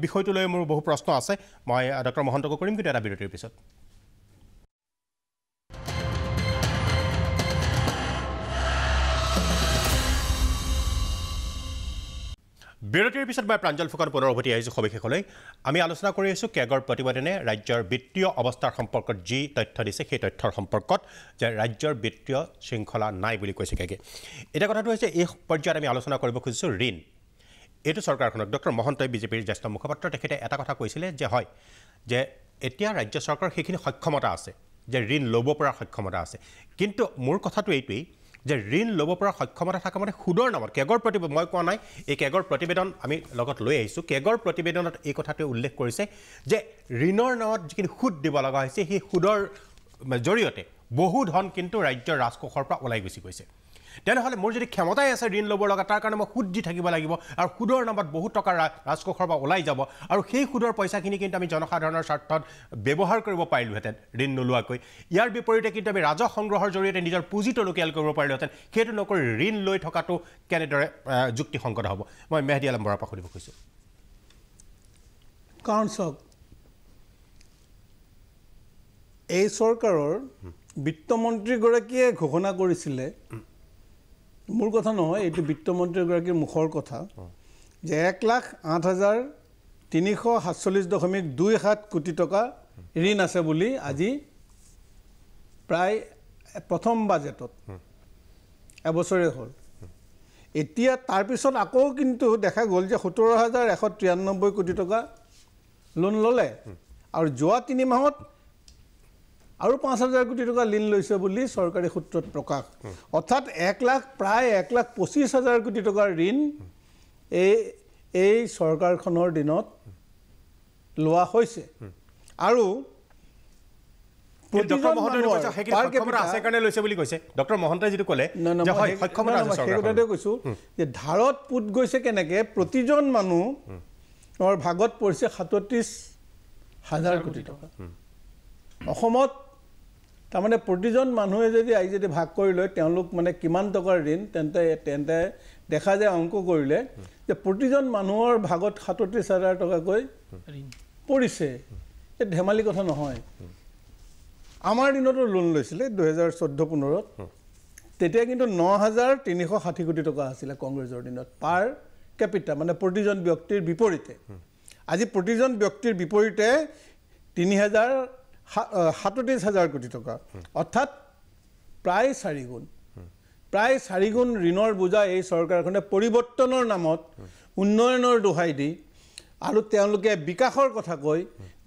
Speaker 1: বিষয়টো লৈ মোৰ বহু প্ৰশ্ন আছে মই ডক্টৰ মহন্তকো কৰিম কিন্তু এটা বিৰতিৰ পিছত বিৰতিৰ পিছত মই প্ৰাঞ্জল ফুকন পুনৰ উভতি আহিছোঁ সবিশেষলৈ আমি আলোচনা কৰি আছোঁ কেগৰ প্ৰতিবেদনে ৰাজ্যৰ বিত্তীয় অৱস্থাৰ সম্পৰ্কত যি তথ্য দিছে সেই তথ্যৰ সম্পৰ্কত যে ৰাজ্যৰ বিত্তীয় শৃংখলা নাই বুলি কৈছে কেগে এটা কথাটো হৈছে এই পৰ্যায়ত আমি আলোচনা কৰিব খুজিছোঁ ঋণ এইটো চৰকাৰখনক ডক্টৰ মহন্তই বিজেপিৰ জ্যেষ্ঠ মুখপাত্ৰ তেখেতে এটা কথা কৈছিলে যে হয় যে এতিয়া ৰাজ্য চৰকাৰৰ সেইখিনি সক্ষমতা আছে যে ঋণ ল'ব পৰা সক্ষমতা আছে কিন্তু মোৰ কথাটো এইটোৱেই যে ঋণ ল'ব পৰা সক্ষমতা থকা মানে সুদৰ নামত কেগৰ প্ৰতিবেদন মই কোৱা নাই এই কেগৰ প্ৰতিবেদন আমি লগত লৈ আহিছোঁ কেগৰ প্ৰতিবেদনত এই কথাটোৱে উল্লেখ কৰিছে যে ঋণৰ নামত যিখিনি সুদ দিব লগা হৈছে সেই সুদৰ জৰিয়তে বহু ধন কিন্তু ৰাজ্যৰ ৰাজকোষৰ পৰা ওলাই গুচি গৈছে তেনেহ'লে মোৰ যদি ক্ষমতাই আছে ঋণ ল'ব লগা তাৰ কাৰণে মই সুদ দি থাকিব লাগিব আৰু সুদৰ নামত বহুত টকা ৰাজকোষৰ পৰা ওলাই যাব আৰু সেই সুদৰ পইচাখিনি কিন্তু আমি জনসাধাৰণৰ স্বাৰ্থত ব্যৱহাৰ কৰিব পাৰিলোহেঁতেন ঋণ নোলোৱাকৈ ইয়াৰ বিপৰীতে কিন্তু আমি ৰাজহ সংগ্ৰহৰ জৰিয়তে নিজৰ পুঁজি টনকিয়াল কৰিব পাৰিলোহেঁতেন সেইটো নকৰি ঋণ লৈ থকাটো কেনেদৰে যুক্তিসংগত হ'ব মই মেহদী আলম বৰাৰ পৰা সুধিব খুজিছোঁ
Speaker 2: কাৰণ চাওক এই চৰকাৰৰ বিত্তমন্ত্ৰীগৰাকীয়ে ঘোষণা কৰিছিলে মোৰ কথা নহয় এইটো বিত্তমন্ত্ৰীগৰাকীৰ মুখৰ কথা যে 1,08,347.27 কোটি টকা ঋণ আছে বুলি আজি প্ৰায় প্ৰথম বাজেটত এবছৰে হ'ল এতিয়া তাৰপিছত আকৌ কিন্তু দেখা গ'ল যে 17,193 কোটি টকা লোন ল'লে আৰু যোৱা 3 মাহত আৰু 5,000 কোটি টকা ঋণ লৈছে বুলি চৰকাৰী সূত্ৰত প্ৰকাশ অৰ্থাৎ প্ৰায় 1,25,000 কোটি টকাৰ ঋণ এই চৰকাৰখনৰ দিনত লোৱা হৈছে আৰু
Speaker 1: ডক্টৰ মহন্তই যিটো ক'লে
Speaker 2: সেইকথাতে কৈছোঁ যে ধাৰত পুত গৈছে কেনেকৈ প্ৰতিজন মানুহৰ ভাগত পৰিছে 37,000 কোটি টকা অসমত তাৰমানে প্ৰতিজন মানুহে যদি ভাগ কৰি লয় তেওঁলোক মানে কিমান টকাৰ ঋণ তেন্তে দেখা যায় অংক কৰিলে যে প্ৰতিজন মানুহৰ ভাগত 37,000 টকাকৈ পৰিছে এই ধেমালি কথা নহয় আমাৰ দিনতো লোন লৈছিলে 2014-15 তেতিয়া কিন্তু 9,360 কোটি টকা আছিলে কংগ্ৰেছৰ দিনত পাৰ কেপিটা মানে প্ৰতিজন ব্যক্তিৰ বিপৰীতে আজি প্ৰতিজন ব্যক্তিৰ বিপৰীতে 37,000 কোটি টকা অৰ্থাৎ প্ৰায় 4 গুণ ঋণৰ বোজা এই চৰকাৰখনে পৰিৱৰ্তনৰ নামত উন্নয়নৰ দোহাই দি আৰু তেওঁলোকে বিকাশৰ কথা কৈ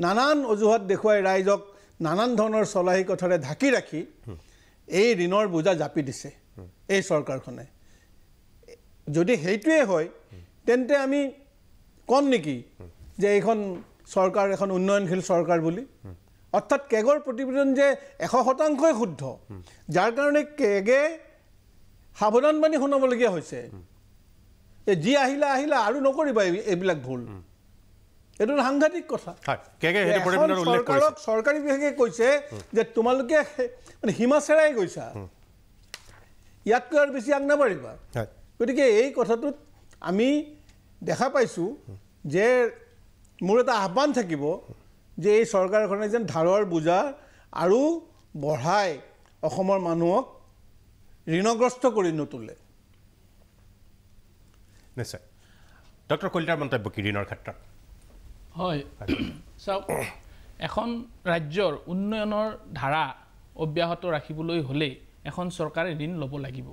Speaker 2: নানান অজুহাত দেখুৱাই ৰাইজক নানান ধৰণৰ চলাহী কথাৰে ঢাকি ৰাখি এই ঋণৰ বোজা জাপি দিছে এই চৰকাৰখনে যদি সেইটোৱে হয় তেন্তে আমি কম নেকি যে এইখন চৰকাৰ এখন উন্নয়নশীল চৰকাৰ বুলি অৰ্থাৎ কেগৰ প্ৰতিবেদন যে 100% শুদ্ধ যাৰ কাৰণে কেগে সাৱধানবাণী শুনাবলগীয়া হৈছে যে যি আহিলা আৰু নকৰিবা এইবিলাক ভুল এইটো সাংঘাতিক কথা চৰকাৰী বিভাগে কৈছে যে তোমালোকে মানে সীমা চেৰাই গৈছা ইয়াতকৈ আৰু বেছি আগ নাবাঢ়িবা গতিকে এই কথাটোত আমি দেখা পাইছোঁ যে মোৰ এটা আহ্বান থাকিব যে এই চৰকাৰখনে যেন ধাৰৰ বোজা আৰু বঢ়াই অসমৰ মানুহক ঋণগ্ৰস্ত কৰি নতুলে
Speaker 1: নিশ্চয় ডক্টৰ কলিতাৰ মন্তব্য কি ঋণৰ ক্ষেত্ৰত
Speaker 4: হয় চাওক এখন ৰাজ্যৰ উন্নয়নৰ ধাৰা অব্যাহত ৰাখিবলৈ হ'লে এখন চৰকাৰে ঋণ ল'ব লাগিব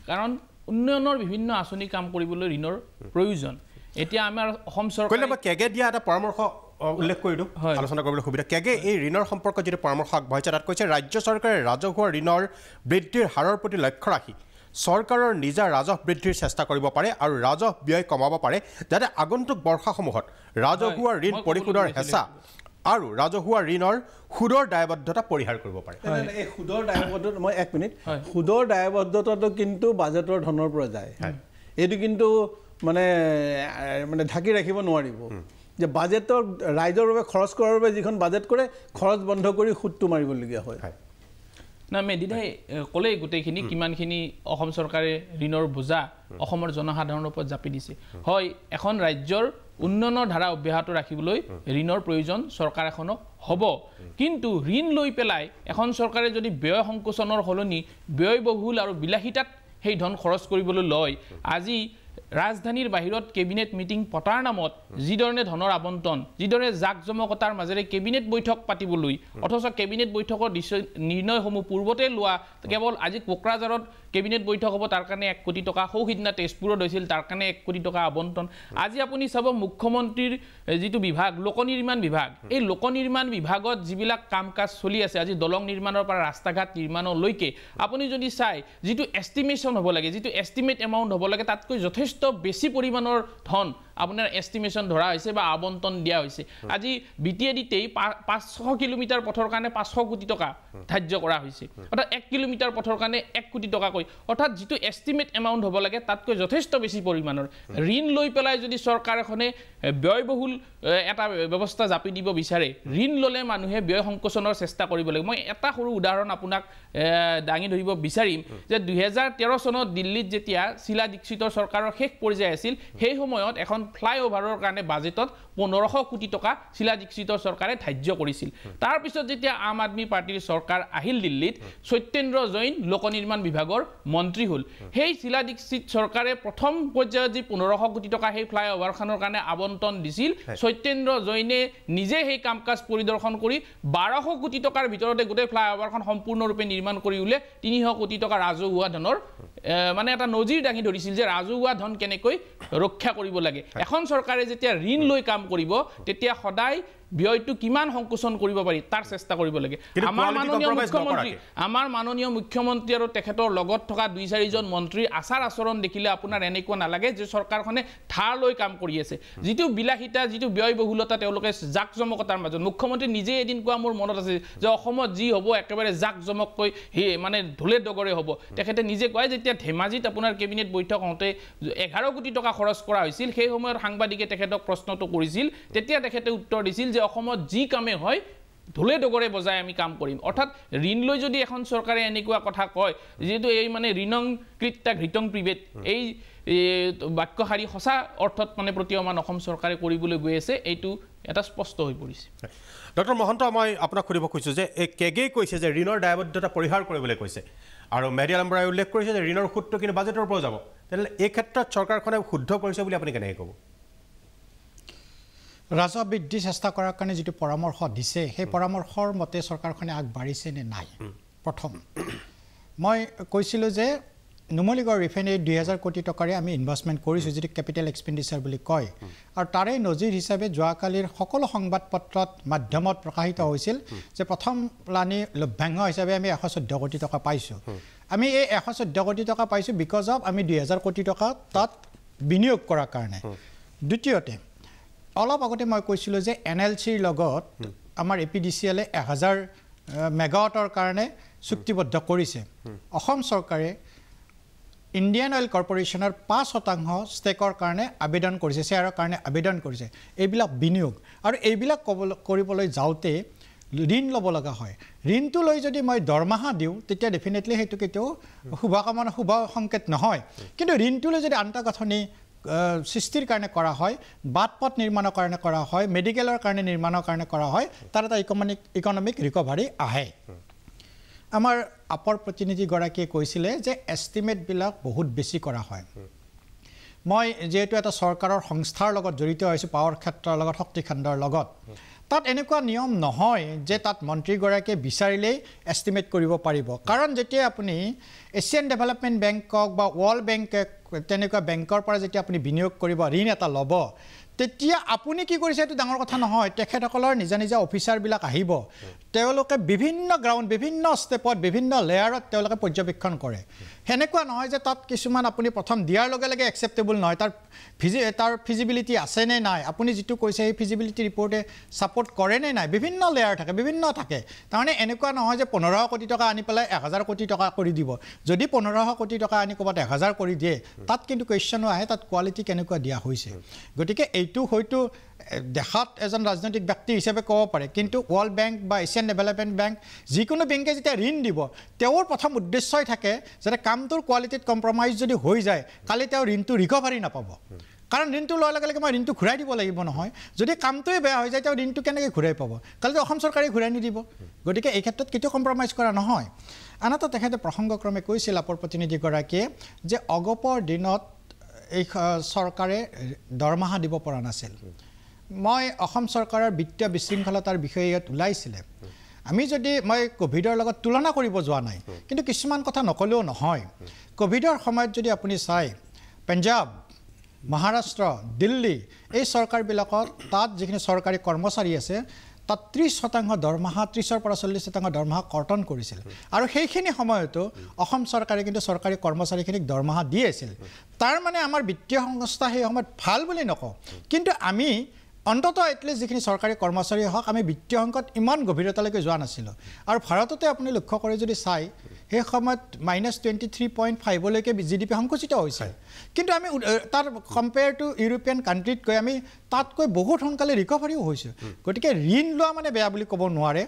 Speaker 4: কাৰণ উন্নয়নৰ বিভিন্ন আঁচনি কাম কৰিবলৈ ঋণৰ প্ৰয়োজন এতিয়া আমাৰ অসম চৰকাৰে
Speaker 1: কেগে দিয়া এটা পৰামৰ্শ উল্লেখ কৰি দিওঁ আলোচনা কৰিবলৈ সুবিধা কেগে এই ঋণৰ সম্পৰ্কত যিটো পৰামৰ্শ আগবঢ়াইছে তাত কৈছে ৰাজ্য চৰকাৰে ৰাজহুৱা ঋণৰ বৃদ্ধিৰ হাৰৰ প্ৰতি লক্ষ্য ৰাখি চৰকাৰৰ নিজা ৰাজহ বৃদ্ধিৰ চেষ্টা কৰিব পাৰে আৰু ৰাজহ ব্যয় কমাব পাৰে যাতে আগন্তুক বৰ্ষসমূহত ৰাজহুৱা ঋণ পৰিশোধৰ হেঁচা আৰু ৰাজহুৱা ঋণৰ সুদৰ দায়বদ্ধতা পৰিহাৰ কৰিব পাৰে
Speaker 2: এই সুদৰ দায়বদ্ধতা মই 1 মিনিট সুদৰ দায়বদ্ধতাটো কিন্তু বাজেটৰ ধনৰ পৰা যায় এইটো কিন্তু মানে ঢাকি ৰাখিব নোৱাৰিব যে বাজেটৰ ৰাইজৰ বাবে খৰচ কৰাৰ বাবে যিখন বাজেট কৰে খৰচ বন্ধ কৰি সুদটো মাৰিবলগীয়া হয়
Speaker 4: না মেদিদাই ক'লে গোটেইখিনি কিমানখিনি অসম চৰকাৰে ঋণৰ বোজা অসমৰ জনসাধাৰণৰ ওপৰত জাপি দিছে হয় এখন ৰাজ্যৰ উন্নয়নৰ ধাৰা অব্যাহত ৰাখিবলৈ ঋণৰ প্ৰয়োজন চৰকাৰ এখনক হ'ব কিন্তু ঋণ লৈ পেলাই এখন চৰকাৰে যদি ব্যয় সংকোচনৰ সলনি ব্যয়বহুল আৰু বিলাসিতাত সেই ধন খৰচ কৰিবলৈ লয় আজি ৰাজধানীৰ বাহিৰত কেবিনেট মিটিং পতাৰ নামত যিধৰণে ধনৰ আবণ্টন যিদৰে জাকজমকতাৰ মাজেৰে কেবিনেট বৈঠক পাতিবলৈ অথচ কেবিনেট বৈঠকৰ নিৰ্ণয়সমূহ পূৰ্বতে লোৱা কেৱল আজি কোকৰাঝাৰত কেবিনেট বৈঠক হ'ব তাৰ কাৰণে 1 কোটি টকা সৌহিদিনা তেজপুৰত হৈছিল তাৰ কাৰণে 1 কোটি টকা আবণ্টন আজি আপুনি চাব মুখ্যমন্ত্ৰীৰ যিটো বিভাগ লোকনিৰ্মাণ বিভাগ এই লোকনিৰ্মাণ বিভাগত যিবিলাক কাম কাজ চলি আছে আজি দলং নিৰ্মাণৰ পৰা ৰাস্তা ঘাট নিৰ্মাণলৈকে আপুনি যদি চাই যিটো এষ্টিমেশ্যন হ'ব লাগে যিটো এষ্টিমেট এমাউণ্ট হ'ব লাগে তাতকৈ যথেষ্ট বেছি পৰিমাণৰ ধন আপোনাৰ এষ্টিমেশ্যন ধৰা হৈছে বা আবণ্টন দিয়া হৈছে আজি বিটিএডিতেই 500 কিলোমিটাৰ পথৰ কাৰণে 500 কোটি টকা ধাৰ্য কৰা হৈছে অৰ্থাৎ 1 কিলোমিটাৰ পথৰ কাৰণে 1 কোটি টকা কৈ অৰ্থাৎ যিটো এষ্টিমেট এমাউণ্ট হ'ব লাগে তাতকৈ যথেষ্ট বেছি পৰিমাণৰ ঋণ লৈ পেলাই যদি চৰকাৰ এখনে ব্যয়বহুল এটা ব্যৱস্থা জাপি দিব বিচাৰে ঋণ ল'লে মানুহে ব্যয় সংকোচনৰ চেষ্টা কৰিব লাগে মই এটা সৰু উদাহৰণ আপোনাক দাঙি ধৰিব বিচাৰিম যে 2013 চনত দিল্লীত যেতিয়া শিলা দীক্ষিতৰ চৰকাৰৰ শেষ পৰ্যায় আছিল সেই সময়ত এখন ফ্লাইঅভাৰৰ কাৰণে বাজেটত 1500 কোটি টকা শিলা দীক্ষিতৰ চৰকাৰে ধাৰ্য কৰিছিল তাৰ পিছত যেতিয়া আম আদমি পাৰ্টিৰ চৰকাৰ আহিল দিল্লীত সত্যেন্দ্ৰ জৈন লোকনিৰ্মাণ বিভাগৰ মন্ত্ৰী হ'ল সেই শিলা দীক্ষিত চৰকাৰে প্ৰথম পৰ্যায়ত যি 1500 কোটি টকা সেই ফ্লাইঅভাৰখনৰ কাৰণে আবণ্টন দিছিল সত্যেন্দ্ৰ জৈনে নিজে সেই কাম কাজ পৰিদৰ্শন কৰি 1200 কোটি টকাৰ ভিতৰতে গোটেই ফ্লাইঅভাৰখন সম্পূৰ্ণৰূপে নিৰ্মাণ কৰি উলে 300 কোটি টকা ৰাজহুৱা ধনৰ মানে এটা নজিৰ দাঙি ধৰিছিল যে ৰাজহুৱা ধন কেনেকৈ ৰক্ষা কৰিব লাগে এখন চৰকাৰে যেতিয়া ঋণ লৈ কাম কৰিব তেতিয়া সদায় ব্যয়টো কিমান সংকোচন কৰিব পাৰি তাৰ চেষ্টা কৰিব লাগে আমাৰ মাননীয় মুখ্যমন্ত্ৰী আৰু তেখেতৰ লগত থকা 2-4 জন মন্ত্ৰীৰ আচাৰ আচৰণ দেখিলে আপোনাৰ এনেকুৱা নালাগে যে চৰকাৰখনে ধাৰ লৈ কাম কৰি আছে যিটো বিলাসিতা যিটো ব্যয়বহুলতা তেওঁলোকে জাকজমকতাৰ মাজত মুখ্যমন্ত্ৰী নিজে এদিন কোৱা মোৰ মনত আছে যে অসমত যি হ'ব একেবাৰে জাকজমককৈ মানে ধুলে ডগৰে হ'ব তেখেতে নিজে কয় যেতিয়া ধেমাজিত আপোনাৰ কেবিনেট বৈঠক হওঁতে 11 কোটি টকা খৰচ কৰা হৈছিল সেই সময়ত সাংবাদিকে তেখেতক প্ৰশ্নটো কৰিছিল তেতিয়া তেখেতে উত্তৰ দিছিল যে অসমত যি কামে হয় ধুলে ডগৰে বজাই আমি কাম কৰিম অৰ্থাৎ ঋণ লৈ যদি এখন চৰকাৰে এনেকুৱা কথা কয় যেহেতু এই মানে ঋণং কৃত্যা ঘৃতং প্ৰিভেট এই বাক্যশাৰী সঁচা অৰ্থত মানে প্ৰতীয়মান অসম চৰকাৰে কৰিবলৈ গৈ আছে এইটো এটা স্পষ্ট হৈ পৰিছে
Speaker 1: ডক্টৰ মহন্ত মই আপোনাক সুধিব খুজিছোঁ যে এই কেগেই কৈছে যে ঋণৰ দায়বদ্ধতা পৰিহাৰ কৰিবলৈ কৈছে আৰু মেডিয়ালাম বৰাই উল্লেখ কৰিছে যে ঋণৰ সুদটো কিন্তু বাজেটৰ পৰা যাব তেনেহ'লে এই ক্ষেত্ৰত চৰকাৰখনে শুদ্ধ কৰিছে বুলি আপুনি কেনেকৈ ক'ব
Speaker 5: ৰাজহ বৃদ্ধি চেষ্টা কৰাৰ কাৰণে যিটো পৰামৰ্শ দিছে সেই পৰামৰ্শৰ মতে চৰকাৰখনে আগবাঢ়িছে নে নাই প্ৰথম মই কৈছিলোঁ যে নুমলীগড় ৰিফাইনেৰীত 2000 কোটি টকাৰে আমি ইনভেষ্টমেণ্ট কৰিছোঁ যিটো কেপিটেল এক্সপেণ্ডিচাৰ বুলি কয় আৰু তাৰে নজিৰ হিচাপে যোৱাকালিৰ সকলো সংবাদপত্ৰত মাধ্যমত প্ৰকাশিত হৈছিল যে প্ৰথম প্লানি লভ্যাংশ হিচাপে আমি 114 কোটি টকা পাইছোঁ আমি এই 114 কোটি টকা পাইছোঁ বিকজ অফ আমি 2000 কোটি টকা তাত বিনিয়োগ কৰাৰ কাৰণে দ্বিতীয়তে অলপ আগতে মই কৈছিলোঁ যে NLCৰ লগত আমাৰ APDCL 1000 মেগাৱাটৰ কাৰণে চুক্তিবদ্ধ কৰিছে অসম চৰকাৰে ইণ্ডিয়ান অইল কৰ্পোৰেশ্যনৰ 5% ষ্টেকৰ কাৰণে আবেদন কৰিছে শ্বেয়াৰৰ কাৰণে আবেদন কৰিছে এইবিলাক বিনিয়োগ আৰু এইবিলাক কৰিবলৈ যাওঁতে ঋণ ল'ব লগা হয় ঋণটো লৈ যদি মই দৰমহা দিওঁ তেতিয়া ডেফিনেটলি সেইটো কেতিয়াও শুভকামনা শুভ সংকেত নহয় কিন্তু ঋণটো লৈ যদি আন্তঃগাঁথনি সৃষ্টিৰ কাৰণে কৰা হয় বাটপথ নিৰ্মাণৰ কাৰণে কৰা হয় মেডিকেলৰ কাৰণে নিৰ্মাণৰ কাৰণে কৰা হয় তাৰ এটা ইকনমিক ৰিকভাৰী আহে আমাৰ আপৰ প্ৰতিনিধিগৰাকীয়ে কৈছিলে যে এষ্টিমেটবিলাক বহুত বেছি কৰা হয় মই যেহেতু এটা চৰকাৰৰ সংস্থাৰ লগত জড়িত হৈছোঁ পাৱাৰ ক্ষেত্ৰৰ লগত শক্তি খণ্ডৰ লগত তাত এনেকুৱা নিয়ম নহয় যে তাত মন্ত্ৰীগৰাকীয়ে বিচাৰিলেই এষ্টিমেট কৰিব পাৰিব কাৰণ যেতিয়া আপুনি এছিয়ান ডেভেলপমেণ্ট বেংকক বা ৱৰ্ল্ড বেংক তেনেকুৱা বেংকৰ পৰা যেতিয়া আপুনি বিনিয়োগ কৰিব ঋণ এটা ল'ব তেতিয়া আপুনি কি কৰিছে এইটো ডাঙৰ কথা নহয় তেখেতসকলৰ নিজা নিজা অফিচাৰবিলাক আহিব তেওঁলোকে বিভিন্ন গ্ৰাউণ্ড বিভিন্ন ষ্টেপত বিভিন্ন লেয়াৰত তেওঁলোকে পৰ্যবেক্ষণ কৰে সেনেকুৱা নহয় যে তাত কিছুমান আপুনি প্ৰথম দিয়াৰ লগে লগে একচেপ্টেবল নহয় তাৰ ফিজিবিলিটি আছে নে নাই আপুনি যিটো কৈছে সেই ফিজিবিলিটি ৰিপৰ্টে ছাপোৰ্ট কৰে নে নাই বিভিন্ন লেয়াৰ থাকে বিভিন্ন থাকে তাৰমানে এনেকুৱা নহয় যে 15 কোটি টকা আনি পেলাই 1000 কোটি টকা কৰি দিব যদি 15 কোটি টকা আনি ক'ৰবাত 1000 কৰি দিয়ে তাত কিন্তু কুৱেশ্যনো আহে তাত কোৱালিটি কেনেকুৱা দিয়া হৈছে গতিকে এইটো হয়তো দেখাত এজন ৰাজনৈতিক ব্যক্তি হিচাপে ক'ব পাৰে কিন্তু ৱৰ্ল্ড বেংক বা এছিয়ান ডেভেলপমেণ্ট বেংক যিকোনো বেংকে যেতিয়া ঋণ দিব তেওঁৰ প্ৰথম উদ্দেশ্যই থাকে যাতে কামটোৰ কোৱালিটিত কম্প্ৰমাইজ যদি হৈ যায় কালি তেওঁ ঋণটো ৰিকভাৰী নাপাব কাৰণ ঋণটো লোৱাৰ লগে লগে মই ঋণটো ঘূৰাই দিব লাগিব নহয় যদি কামটোৱে বেয়া হৈ যায় তেওঁ ঋণটো কেনেকৈ ঘূৰাই পাব কালি অসম চৰকাৰে ঘূৰাই নিদিব গতিকে এই ক্ষেত্ৰত কেতিয়াও কম্প্ৰমাইজ কৰা নহয় আনহাতে তেখেতে প্ৰসংগক্ৰমে কৈছিল আপৰ প্ৰতিনিধিগৰাকীয়ে যে অগপৰ দিনত এই চৰকাৰে দৰমহা দিব পৰা নাছিল মই অসম চৰকাৰৰ বিত্তীয় বিশৃংখলতাৰ বিষয়ে ইয়াত ওলাইছিলে আমি যদি মই কোভিডৰ লগত তুলনা কৰিব যোৱা নাই কিন্তু কিছুমান কথা নকলেও নহয় কোভিডৰ সময়ত যদি আপুনি চাই পঞ্জাব মহাৰাষ্ট্ৰ দিল্লী এই চৰকাৰবিলাকত তাত যিখিনি চৰকাৰী কৰ্মচাৰী আছে তাত 30% দৰমহা 30 পৰা 40% দৰমহা কৰ্তন কৰিছিল আৰু সেইখিনি সময়তো অসম চৰকাৰে কিন্তু চৰকাৰী কৰ্মচাৰীখিনিক দৰমহা দি আছিল তাৰ মানে আমাৰ বিত্তীয় সংস্থা সেই সময়ত ভাল বুলি নকওঁ কিন্তু আমি অন্তত এটলিষ্ট যিখিনি চৰকাৰী কৰ্মচাৰী হওক আমি বিত্তীয় সংকট ইমান গভীৰতালৈকে যোৱা নাছিলোঁ আৰু ভাৰততে আপুনি লক্ষ্য কৰি যদি চাই সেই সময়ত -23.5লৈকে GDP সংকুচিত হৈছিল কিন্তু আমি তাৰ কম্পেয়াৰ টু ইউৰোপিয়ান কাণ্ট্ৰিতকৈ আমি তাতকৈ বহুত সোনকালে ৰিকভাৰীও হৈছোঁ গতিকে ঋণ লোৱা মানে বেয়া বুলি ক'ব নোৱাৰে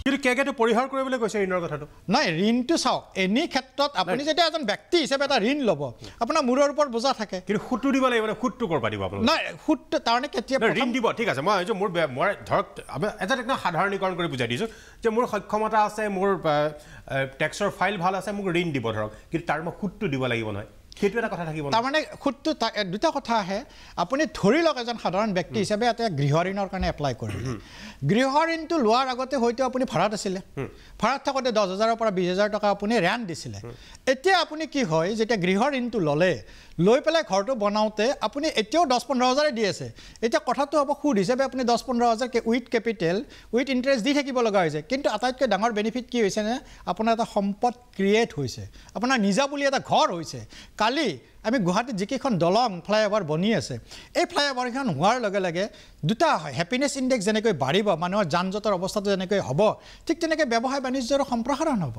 Speaker 1: কিন্তু কেগেটো পৰিহাৰ কৰিবলৈ কৈছে ঋণৰ কথাটো
Speaker 5: নাই ঋণটো চাওক এনি ক্ষেত্ৰত আপুনি যেতিয়া এজন ব্যক্তি হিচাপে এটা ঋণ ল'ব আপোনাৰ মূৰৰ ওপৰত বোজা থাকে
Speaker 1: কিন্তু সুতটো দিব লাগিব সুতটো কৰপা দিব আপোনালোকে
Speaker 5: নাই সুতটো তাৰমানে কেতিয়া
Speaker 1: ঋণ দিব ঠিক আছে মই মোৰ ধৰক এটা একদম সাধাৰণীকৰণ কৰি বুজাই দিছোঁ যে মোৰ সক্ষমতা আছে মোৰ টেক্সৰ ফাইল ভাল আছে মোক ঋণ দিব ধৰক কিন্তু তাৰ মই সুতটো দিব লাগিব নহয় সেইটো এটা কথা থাকিব
Speaker 5: তাৰমানে সুতটো দুটা কথা আহে আপুনি ধৰি লওক এজন সাধাৰণ ব্যক্তি হিচাপে এটা গৃহ ঋণৰ কাৰণে এপ্লাই কৰিলে গৃহ ঋণটো লোৱাৰ আগতে হয়তো আপুনি ভাড়াত আছিলে ভাড়াত থাকোঁতে 10,000 পৰা 20,000 টকা আপুনি ৰেণ্ট দিছিলে এতিয়া আপুনি কি হয় যেতিয়া গৃহ ঋণটো ল'লে লৈ পেলাই ঘৰটো বনাওঁতে আপুনি এতিয়াও 10-15,000 দি আছে এতিয়া কথাটো হ'ব সুদ হিচাপে আপুনি 10-15,000 উইথ কেপিটেল উইথ ইণ্টাৰেষ্ট দি থাকিব লগা হৈছে কিন্তু আটাইতকৈ ডাঙৰ বেনিফিট কি হৈছে নে আপোনাৰ এটা সম্পদ ক্ৰিয়েট হৈছে আপোনাৰ নিজা বুলি এটা ঘৰ হৈছে কালি আমি গুৱাহাটীত যিকেইখন দলং ফ্লাইঅভাৰ বনি আছে এই ফ্লাইঅভাৰখন হোৱাৰ লগে লগে দুটা হয় হেপিনেছ ইণ্ডেক্স যেনেকৈ বাঢ়িব মানুহৰ যান জঁটৰ অৱস্থাটো যেনেকৈ হ'ব ঠিক তেনেকৈ ব্যৱসায় বাণিজ্যৰ সম্প্ৰসাৰণ হ'ব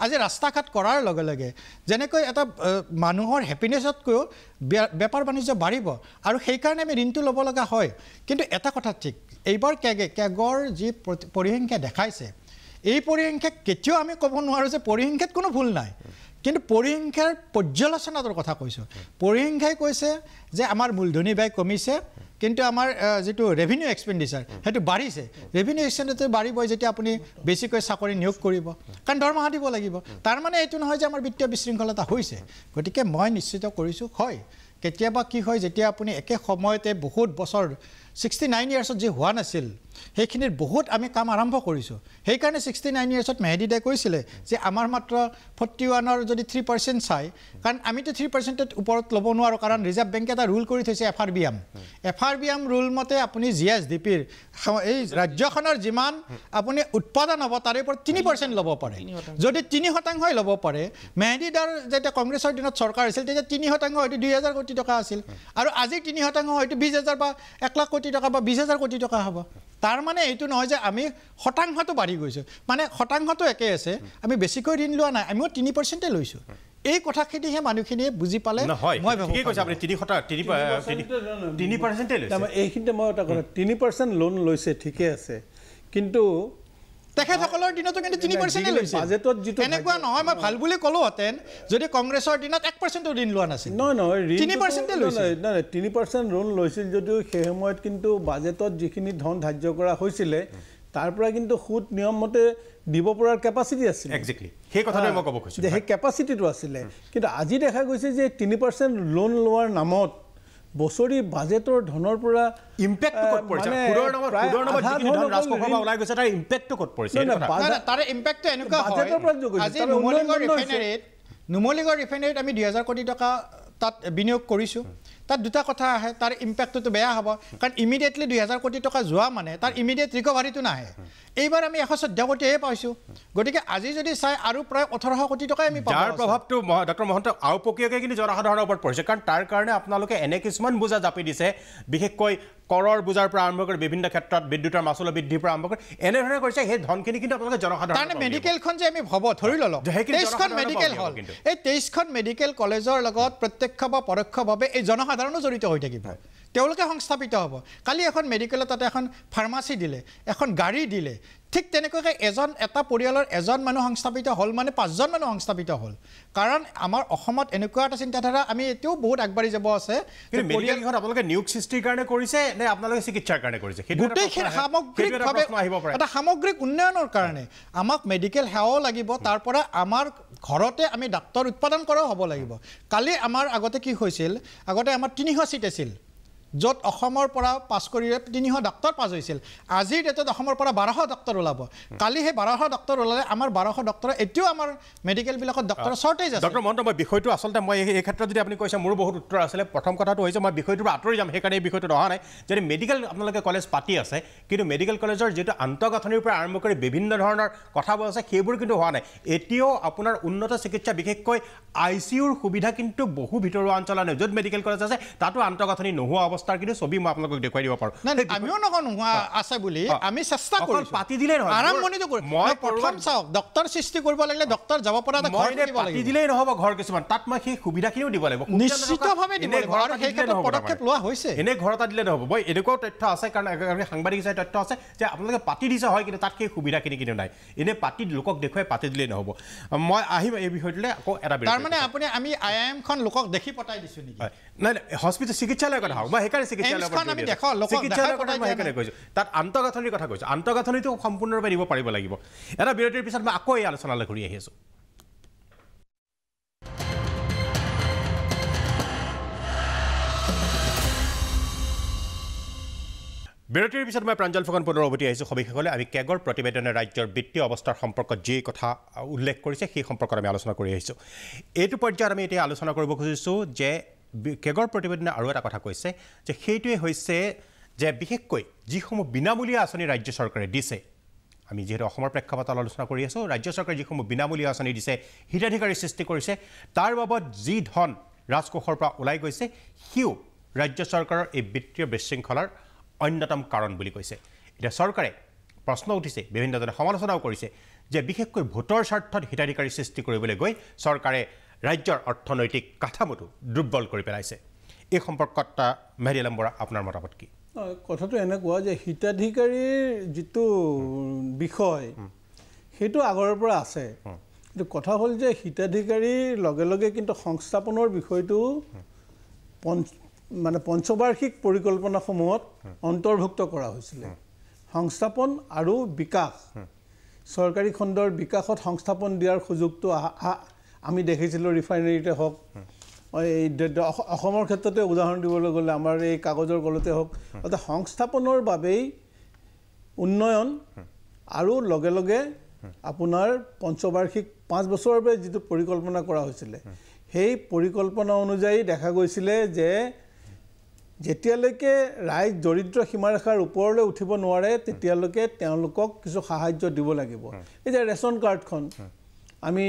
Speaker 5: আজি ৰাস্তা ঘাট কৰাৰ লগে লগে যেনেকৈ এটা মানুহৰ হেপিনেছতকৈও বেপাৰ বাণিজ্য বাঢ়িব আৰু সেইকাৰণে আমি ঋণটো ল'ব লগা হয় কিন্তু এটা কথা ঠিক এইবাৰ কেগৰ যি পৰিসংখ্যা দেখাইছে এই পৰিসংখ্যাক কেতিয়াও আমি ক'ব নোৱাৰোঁ যে পৰিসংখ্যাত কোনো ভুল নাই কিন্তু পৰিসংখ্যাৰ পৰ্যালোচনাটোৰ কথা কৈছোঁ পৰিসংখ্যাই কৈছে যে আমাৰ মূলধনী ব্যয় কমিছে কিন্তু আমাৰ যেটো ৰেভিনিউ এক্সপেণ্ডিচাৰ সেইটো বাঢ়িছে ৰেভিনিউ এক্সপেণ্ডিচাৰ বাঢ়িব যেতিয়া আপুনি বেছিকৈ চাকৰি নিয়োগ কৰিব কাৰণ দৰমহা দিব লাগিব তাৰ মানে এইটো নহয় যে আমাৰ বিত্তীয় বিশৃংখলতা হৈছে গতিকে মই নিশ্চিত কৰিছোঁ হয় কেতিয়াবা কি হয় যেতিয়া আপুনি একে সময়তে বহুত বছৰ 69 ইয়াৰ্ছত যে হোৱা নাছিল সেইখিনিৰ বহুত আমি কাম আৰম্ভ কৰিছোঁ সেইকাৰণে 69 ইয়াৰ্ছত মেহেদিদাই কৈছিলে যে আমাৰ মাত্ৰ 41ৰ যদি 3% চাই কাৰণ আমিতো 3%ত ওপৰত ল'ব নোৱাৰোঁ কাৰণ ৰিজাৰ্ভ বেংকে এটা ৰুল কৰি থৈছে এফআৰবিএম ৰুল মতে আপুনি জিএছডিপিৰ এই ৰাজ্যখনৰ যিমান আপুনি উৎপাদন হ'ব তাৰে ওপৰত 3% ল'ব পাৰে যদি 3% ল'ব পাৰে মেহেদিদাৰ যেতিয়া কংগ্ৰেছৰ দিনত চৰকাৰ আছিল তেতিয়া 3% হয়তো 2,000 কোটি টকা আছিল আৰু আজি 3% হয়তো 20,000 বা 1 লাখ কোটি টকা বা 20,000 কোটি টকা হ'ব তাৰ মানে এইটো নহয় যে আমি শতাংশটো বাঢ়ি গৈছোঁ মানে শতাংশটো একে আছে আমি বেছিকৈ ঋণ লোৱা নাই আমিও 3% লৈছোঁ এই কথাখিনিহে মানুহখিনিয়ে বুজি পালে
Speaker 1: মই ঠিকেই কৈছে আপুনি 3% লৈছে
Speaker 2: এইখিনিতে মই এটা কথা 3% লোন লৈছে ঠিকে আছে কিন্তু
Speaker 5: তেখেতসকলৰ দিনতো কিন্তু 3% লৈছে
Speaker 2: বাজেটত যিটো
Speaker 5: এনেকুৱা নহয় মই ভাল বুলি ক'লোহেঁতেন যদি কংগ্ৰেছৰ দিনত 1% ঋণ লোৱা নাছিল
Speaker 2: নহয়
Speaker 5: 3% লৈছে
Speaker 2: নহয় 3% ঋণ লৈছিল যদিও সেই সময়ত কিন্তু বাজেটত যিখিনি ধন ধাৰ্য কৰা হৈছিলে তাৰ পৰা কিন্তু সুদ নিয়ম মতে দিব পৰাৰ কেপাচিটি আছিল
Speaker 1: এক্সেক্টলি সেই কথাটো মই ক'ব খুজিছোঁ
Speaker 2: যে সেই কেপাচিটিটো আছিলে কিন্তু আজি দেখা গৈছে যে 3% লোন লোৱাৰ নামত বছৰি বাজেটৰ ধনৰ পৰা
Speaker 1: ইম্পেক্ট ক'ত পৰিছে সুদৰ নামত যিখিনি ধন ৰাজকোষৰ পৰা ওলাই গৈছে তাৰ ইম্পেক্ট ক'ত পৰিছে
Speaker 5: তাৰে ইম্পেক্টটো এনেকুৱা হয় আজি নুমলীগড় ৰিফাইনাৰীত নুমলীগড় ৰিফাইনেৰীত আমি 2000 কোটি টকা তাত বিনিয়োগ কৰিছোঁ তাত দুটা কথা আহে তাৰ ইম্পেক্টটো বেয়া হ'ব কাৰণ ইমিডিয়েটলি 2000 কোটি টকা যোৱা মানে তাৰ ইমিডিয়েট ৰিকভাৰীটো নাহে এইবাৰ আমি 114 কোটিহে পাইছোঁ গতিকে আজি যদি চাই আৰু প্ৰায় 1800 কোটি টকাই আমি পাব
Speaker 1: যাৰ প্ৰভাৱটো ডক্টৰ মহন্ত আওপকীয়াকৈ কিন্তু জনসাধাৰণৰ ওপৰত পৰিছে কাৰণ তাৰ কাৰণে আপোনালোকে এনে কিছুমান বোজা জাপি দিছে বিশেষকৈ কৰৰ বোজাৰ পৰা আৰম্ভ কৰি বিভিন্ন ক্ষেত্ৰত বিদ্যুতৰ মাচুল বৃদ্ধিৰ পৰা আৰম্ভ কৰি এনেধৰণে কৰিছে সেই ধনখিনি কিন্তু আপোনালোকে জনসাধাৰণৰ
Speaker 5: কাৰণে মেডিকেলখন যে আমি ভাব ধৰি ল'লো 23খন মেডিকেল হল এই 23খন মেডিকেল কলেজৰ লগত প্ৰত্যক্ষ বা পৰোক্ষভাৱে এই জনসাধাৰণো জড়িত হৈ থাকিব তেওঁলোকে সংস্থাপিত হ'ব কালি এখন মেডিকেলত তাতে এখন ফাৰ্মাচী দিলে এখন গাড়ী দিলে ঠিক তেনেকৈ এটা পৰিয়ালৰ এজন মানুহ সংস্থাপিত হ'ল মানে 5জন মানুহ সংস্থাপিত হ'ল কাৰণ আমাৰ অসমত এনেকুৱা এটা চিন্তাধাৰা আমি এতিয়াও বহুত আগবাঢ়ি যাব আছে
Speaker 1: মেডিকেলখন আপোনালোকে নিয়োগ সৃষ্টিৰ কাৰণে কৰিছে নে আপোনালোকে চিকিৎসাৰ কাৰণে কৰিছে
Speaker 5: গোটেইখিনি সামগ্ৰিকভাৱে এটা সামগ্ৰিক উন্নয়নৰ কাৰণে আমাক মেডিকেল সেৱাও লাগিব তাৰ পৰা আমাৰ ঘৰতে আমি ডাক্তৰ উৎপাদন কৰাও হ'ব লাগিব কালি আমাৰ আগতে কি হৈছিল আগতে আমাৰ 300 সিট আছিল য'ত অসমৰ পৰা পাছ কৰি 300 ডাক্তৰ পাছ হৈছিল আজিৰ ডেটত অসমৰ পৰা 1200 ডাক্তৰ ওলাব কালি সেই 1200 ডাক্তৰ ওলালে আমাৰ 1200 ডাক্তৰ এতিয়াও আমাৰ মেডিকেলবিলাকত ডাক্তৰ শৰ্টেজ আছে
Speaker 1: ডক্টৰ মহন্ত মই বিষয়টো আচলতে মই এই ক্ষেত্ৰত যদি আপুনি কৈছে মোৰো বহুত উত্তৰ আছিলে প্ৰথম কথাটো হৈছে মই বিষয়টোৰ পৰা আঁতৰি যাম সেইকাৰণে এই বিষয়টো অহা নাই যদি মেডিকেল আপোনালোকে কলেজ পাতি আছে কিন্তু মেডিকেল কলেজৰ যিটো আন্তঃগাঁথনিৰ পৰা আৰম্ভ কৰি বিভিন্ন ধৰণৰ কথাবোৰ আছে সেইবোৰ কিন্তু হোৱা নাই এতিয়াও আপোনাৰ উন্নত চিকিৎসা বিশেষকৈ ICUৰ সুবিধা কিন্তু বহু ভিতৰুৱা অঞ্চল নাই য'ত মেডিকেল কলেজ আছে তাতো আন্তঃগাঁথনি নোহোৱা অৱস্থাৰ কিন্তু ছবি মই আপোনালোকক দেখুৱাই দিব পাৰোঁ
Speaker 5: আমিও নকওঁ নোহোৱা আছে বুলি আমি চেষ্টা কৰিছোঁ
Speaker 1: পাতি দিলে নহয়
Speaker 5: আৰম্ভণিটো কৰি মই প্ৰথম চাওক ডক্তৰ সৃষ্টি কৰিব লাগিলে ডক্তৰ যাব পৰা এটা ঘৰ দিব লাগিব
Speaker 1: পাতি দিলেই নহ'ব ঘৰ কিছুমান তাত মই সেই সুবিধাখিনিও দিব লাগিব
Speaker 5: নিশ্চিতভাৱে দিব লাগিব আৰু সেই ক্ষেত্ৰত পদক্ষেপ লোৱা হৈছে
Speaker 1: এনে ঘৰ এটা দিলে নহ'ব মই এনেকুৱাও তথ্য আছে কাৰণ সাংবাদিক হিচাপে তথ্য আছে যে আপোনালোকে পাতি দিছে হয় কিন্তু তাত সেই সুবিধাখিনি কিন্তু নাই এনে পাতি লোকক দেখুৱাই পাতি দিলেই নহ'ব মই আহিম এই বিষয়টোলৈ আকৌ এটা
Speaker 5: তাৰমানে আপুনি আমি IIM খন লোকক দেখি পতাই দিছোঁ নেকি
Speaker 1: নাই হস্পিটেল চিকিৎসালয়ৰ কথা হওক মই সেইকাৰণে চিকিৎসালয়ৰ কথা মই সেইকাৰণে কৈছোঁ তাত আন্তঃগাঁথনিৰ কথা কৈছোঁ আন্তঃগাঁথনিটো সম্পূৰ্ণৰূপে দিব পাৰিব লাগিব এটা বিৰতিৰ পিছত মই আকৌ এই আলোচনালৈ ঘূৰি আহি আছোঁ বিৰতিৰ পিছত মই প্ৰাঞ্জল ফুকন পুনৰ উভতি আহিছোঁ সবিশেষলৈ আমি কেগৰ প্ৰতিবেদনে ৰাজ্যৰ বিত্তীয় অৱস্থাৰ সম্পৰ্কত যি কথা উল্লেখ কৰিছে সেই সম্পৰ্কত আমি আলোচনা কৰি আহিছোঁ এইটো পৰ্যায়ত আমি এতিয়া আলোচনা কৰিব খুজিছোঁ যে কেগৰ প্ৰতিবেদনে আৰু এটা কথা কৈছে যে সেইটোৱে হৈছে যে বিশেষকৈ যিসমূহ বিনামূলীয়া আঁচনি ৰাজ্য চৰকাৰে দিছে আমি যিহেতু অসমৰ প্ৰেক্ষাপটত আলোচনা কৰি আছোঁ ৰাজ্য চৰকাৰে যিসমূহ বিনামূলীয়া আঁচনি দিছে হিতাধিকাৰী সৃষ্টি কৰিছে তাৰ বাবদ যি ধন ৰাজকোষৰ পৰা ওলাই গৈছে সিও ৰাজ্য চৰকাৰৰ এই বিত্তীয় বিশৃংখলাৰ অন্যতম কাৰণ বুলি কৈছে এতিয়া চৰকাৰে প্ৰশ্ন উঠিছে বিভিন্নজনে সমালোচনাও কৰিছে যে বিশেষকৈ ভোটৰ স্বাৰ্থত হিতাধিকাৰী সৃষ্টি কৰিবলৈ গৈ চৰকাৰে ৰাজ্যৰ অৰ্থনৈতিক কাঠামোটো দুৰ্বল কৰি পেলাইছে এই সম্পৰ্কত মেহদী আলম বৰা আপোনাৰ মতামত কি
Speaker 2: কথাটো এনেকুৱা যে হিতাধিকাৰীৰ যিটো বিষয় সেইটো আগৰ পৰা আছে কিন্তু কথা হ'ল যে হিতাধিকাৰীৰ লগে লগে কিন্তু সংস্থাপনৰ বিষয়টো মানে পঞ্চবাৰ্ষিক পৰিকল্পনাসমূহত অন্তৰ্ভুক্ত কৰা হৈছিলে সংস্থাপন আৰু বিকাশ চৰকাৰী খণ্ডৰ বিকাশত সংস্থাপন দিয়াৰ সুযোগটো আমি দেখিছিলোঁ ৰিফাইনেৰীতে হওক এই অসমৰ ক্ষেত্ৰতে উদাহৰণ দিবলৈ গ'লে আমাৰ এই কাগজৰ কলতে হওক অৰ্থাৎ সংস্থাপনৰ বাবেই উন্নয়ন আৰু লগে লগে আপোনাৰ পঞ্চবাৰ্ষিক 5 বছৰৰ বাবে যিটো পৰিকল্পনা কৰা হৈছিলে সেই পৰিকল্পনা অনুযায়ী দেখা গৈছিলে যে যেতিয়ালৈকে ৰাইজ দৰিদ্ৰ সীমাৰেখাৰ ওপৰলৈ উঠিব নোৱাৰে তেতিয়ালৈকে তেওঁলোকক কিছু সাহায্য দিব লাগিব এই যে ৰেচন কাৰ্ডখন আমি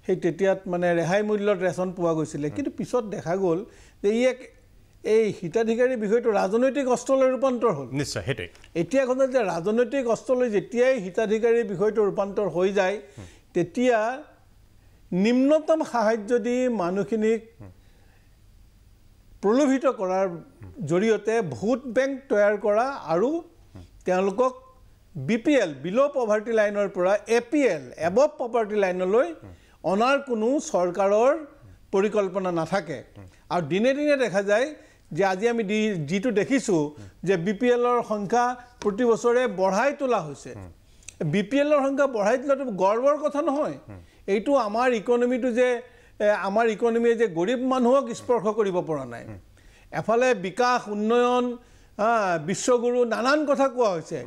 Speaker 2: সেই তেতিয়াত মানে ৰেহাই মূল্যত ৰেচন পোৱা গৈছিলে কিন্তু পিছত দেখা গ'ল যে এই হিতাধিকাৰী বিষয়টো ৰাজনৈতিক অস্ত্ৰলৈ ৰূপান্তৰ হ'ল
Speaker 1: নিশ্চয় সেইটোৱে
Speaker 2: এতিয়া কথা যে ৰাজনৈতিক অস্ত্ৰলৈ যেতিয়াই হিতাধিকাৰী বিষয়টো ৰূপান্তৰ হৈ যায় তেতিয়া নিম্নতম সাহায্য দি মানুহখিনিক প্ৰলোভিত কৰাৰ জৰিয়তে ভোট বেংক তৈয়াৰ কৰা আৰু তেওঁলোকক BPL বিল' পভাৰ্টি লাইনৰ পৰা APL এবভ পভাৰ্টি লাইনলৈ অনাৰ কোনো চৰকাৰৰ পৰিকল্পনা নাথাকে আৰু দিনে দিনে দেখা যায় যে আজি আমি যিটো দেখিছোঁ যে BPLৰ সংখ্যা প্ৰতি বছৰে বঢ়াই তোলা হৈছে BPLৰ সংখ্যা বঢ়াই তোলাটো গৰ্বৰ কথা নহয় এইটো আমাৰ ইকনমিটো যে আমাৰ ইকনমিয়ে যে গৰীব মানুহক স্পৰ্শ কৰিব পৰা নাই এফালে বিকাশ উন্নয়ন বিশ্বগুৰু নানান কথা কোৱা হৈছে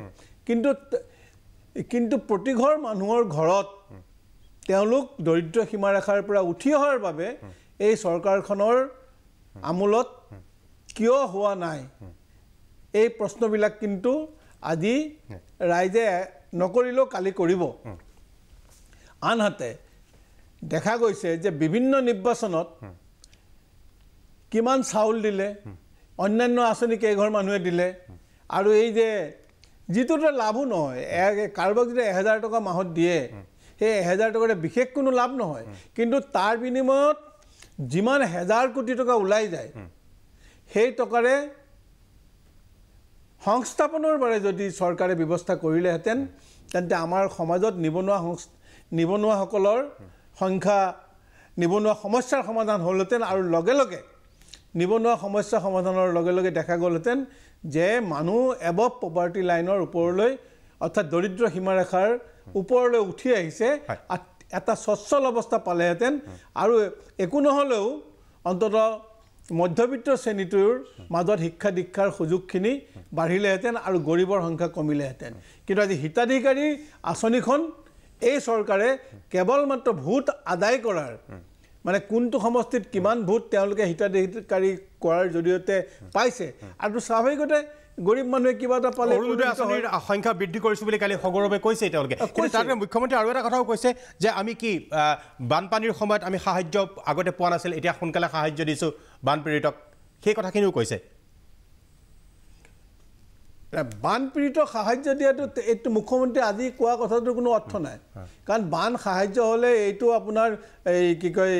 Speaker 2: কিন্তু প্ৰতিঘৰ মানুহৰ ঘৰত তেওঁলোক দৰিদ্ৰ সীমাৰেখাৰ পৰা উঠি অহাৰ বাবে এই চৰকাৰখনৰ আমোলত কিয় হোৱা নাই এই প্ৰশ্নবিলাক কিন্তু আজি ৰাইজে নকৰিলেও কালি কৰিব আনহাতে দেখা গৈছে যে বিভিন্ন নিৰ্বাচনত কিমান চাউল দিলে অন্যান্য আঁচনি কেইঘৰ মানুহে দিলে আৰু এই যে যিটোতে লাভো নহয় কাৰোবাক যদি 1000 টকা মাহত দিয়ে সেই 1000 টকাৰে বিশেষ কোনো লাভ নহয় কিন্তু তাৰ বিনিময়ত যিমান 1000 কোটি টকা ওলাই যায় সেই টকাৰে সংস্থাপনৰ বাবে যদি চৰকাৰে ব্যৱস্থা কৰিলেহেঁতেন তেন্তে আমাৰ সমাজত নিবনুৱাসকলৰ সংখ্যা নিবনুৱা সমস্যাৰ সমাধান হ'লহেঁতেন আৰু লগে লগে নিবনুৱা সমস্যা সমাধানৰ লগে লগে দেখা গ'লহেঁতেন যে মানুহ এবভ পভাৰ্টি লাইনৰ ওপৰলৈ অৰ্থাৎ দৰিদ্ৰ সীমাৰেখাৰ ওপৰলৈ উঠি আহিছে এটা সচ্ছল অৱস্থা পালেহেঁতেন আৰু একো নহ'লেও অন্ততঃ মধ্যবিত্ত শ্ৰেণীটোৰ মাজত শিক্ষা দীক্ষাৰ সুযোগখিনি বাঢ়িলেহেঁতেন আৰু গৰীবৰ সংখ্যা কমিলেহেঁতেন কিন্তু আজি হিতাধিকাৰী আঁচনিখন এই চৰকাৰে কেৱল মাত্ৰ ভোট আদায় কৰাৰ মানে কোনটো সমষ্টিত কিমান ভোট তেওঁলোকে হিতাধিকাৰী কৰাৰ জৰিয়তে পাইছে আৰু স্বাভাৱিকতে গৰীব মানুহে কিবা এটা পালে
Speaker 1: অৰুণোদয় আঁচনিৰ সংখ্যা বৃদ্ধি কৰিছোঁ বুলি কালি সগৌৰৱে কৈছে তেওঁলোকে কিন্তু তাৰ মুখ্যমন্ত্ৰী আৰু এটা কথাও কৈছে যে আমি কি বানপানীৰ সময়ত আমি সাহায্য আগতে পোৱা নাছিল এতিয়া সোনকালে সাহায্য দিছোঁ বানপীড়িতক সেই কথাখিনিও কৈছে
Speaker 2: বানপীড়িত সাহায্য দিয়াটো এইটো মুখ্যমন্ত্ৰী আজি কোৱা কথাটোৰ কোনো অৰ্থ নাই কাৰণ বান সাহায্য হ'লে এইটো আপোনাৰ এই কি কয়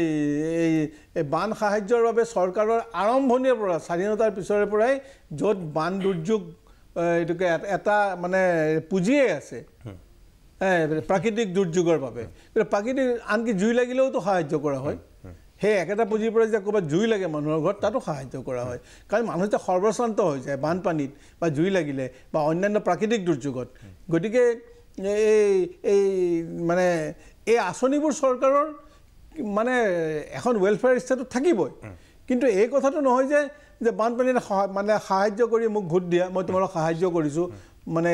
Speaker 2: এই বান সাহায্যৰ বাবে চৰকাৰৰ আৰম্ভণিৰ পৰা স্বাধীনতাৰ পিছৰে পৰাই য'ত বান দুৰ্যোগ এইটোকে এটা মানে পুঁজিয়ে আছে প্ৰাকৃতিক দুৰ্যোগৰ বাবে প্ৰাকৃতিক আনকি জুই লাগিলেওতো সাহায্য কৰা হয় সেই একেটা পুঁজিৰ পৰা যে ক'ৰবাত জুই লাগে মানুহৰ ঘৰত তাতো সাহায্য কৰা হয় কাৰণ মানুহ যে সৰ্বশ্ৰান্ত হৈ যায় বানপানীত বা জুই লাগিলে বা অন্যান্য প্ৰাকৃতিক দুৰ্যোগত গতিকে এই মানে এই আঁচনিবোৰ চৰকাৰৰ মানে এখন ৱেলফেয়াৰ ষ্টেটত থাকিবই কিন্তু এই কথাটো নহয় যে বানপানীত মানে সাহায্য কৰি মোক ভোট দিয়া মই তোমালোক সাহায্য কৰিছোঁ মানে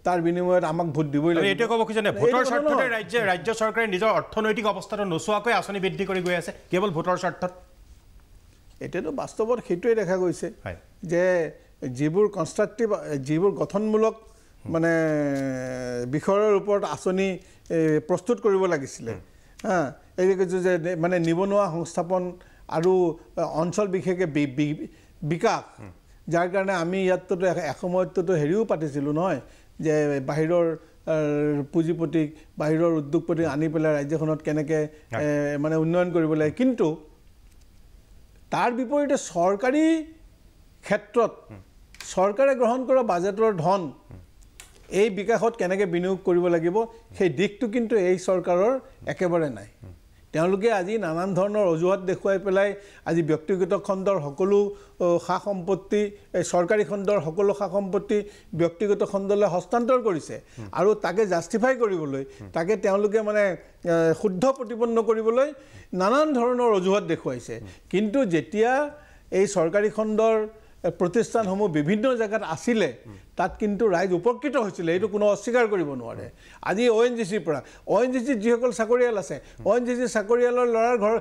Speaker 2: তাৰ বিনিময়ত আমাক ভোট দিবই লাগে
Speaker 1: এইটো ক'ব খুজিছে ভোটৰ স্বাৰ্থতে ৰাজ্য চৰকাৰে নিজৰ অৰ্থনৈতিক অৱস্থাটো নোচোৱাকৈ আঁচনি বৃদ্ধি কৰি গৈ আছে কেৱল ভোটৰ স্বাৰ্থত
Speaker 2: এতিয়াতো বাস্তৱত সেইটোৱে দেখা গৈছে যে যিবোৰ কনষ্ট্ৰাকটিভ যিবোৰ গঠনমূলক মানে বিষয়ৰ ওপৰত আঁচনি প্ৰস্তুত কৰিব লাগিছিলে এই কৈছোঁ যে মানে নিবনুৱা সংস্থাপন আৰু অঞ্চল বিশেষকৈ বিকাশ যাৰ কাৰণে আমি ইয়াততো এসময়ততো হেৰিও পাতিছিলোঁ নহয় যে বাহিৰৰ পুঁজিপতিক বাহিৰৰ উদ্যোগপতিক আনি পেলাই ৰাজ্যখনত কেনেকৈ মানে উন্নয়ন কৰিব লাগে কিন্তু তাৰ বিপৰীতে চৰকাৰী ক্ষেত্ৰত চৰকাৰে গ্ৰহণ কৰা বাজেটৰ ধন এই বিকাশত কেনেকৈ বিনিয়োগ কৰিব লাগিব সেই দিশটো কিন্তু এই চৰকাৰৰ একেবাৰে নাই তেওঁলোকে আজি নানান ধৰণৰ অজুহাত দেখুৱাই পেলাই আজি ব্যক্তিগত খণ্ডৰ সকলো সা সম্পত্তি চৰকাৰী খণ্ডৰ সকলো সা সম্পত্তি ব্যক্তিগত খণ্ডলৈ হস্তান্তৰ কৰিছে আৰু তাকে জাষ্টিফাই কৰিবলৈ তাকে তেওঁলোকে মানে শুদ্ধ প্ৰতিপন্ন কৰিবলৈ নানান ধৰণৰ অজুহাত দেখুৱাইছে কিন্তু যেতিয়া এই চৰকাৰী খণ্ডৰ প্ৰতিষ্ঠানসমূহ বিভিন্ন জেগাত আছিলে তাত কিন্তু ৰাইজ উপকৃত হৈছিলে এইটো কোনো অস্বীকাৰ কৰিব নোৱাৰে আজি ONGCৰ পৰা ONGCত যিসকল চাকৰিয়াল আছে ONGC চাকৰিয়ালৰ ল'ৰাৰ ঘৰ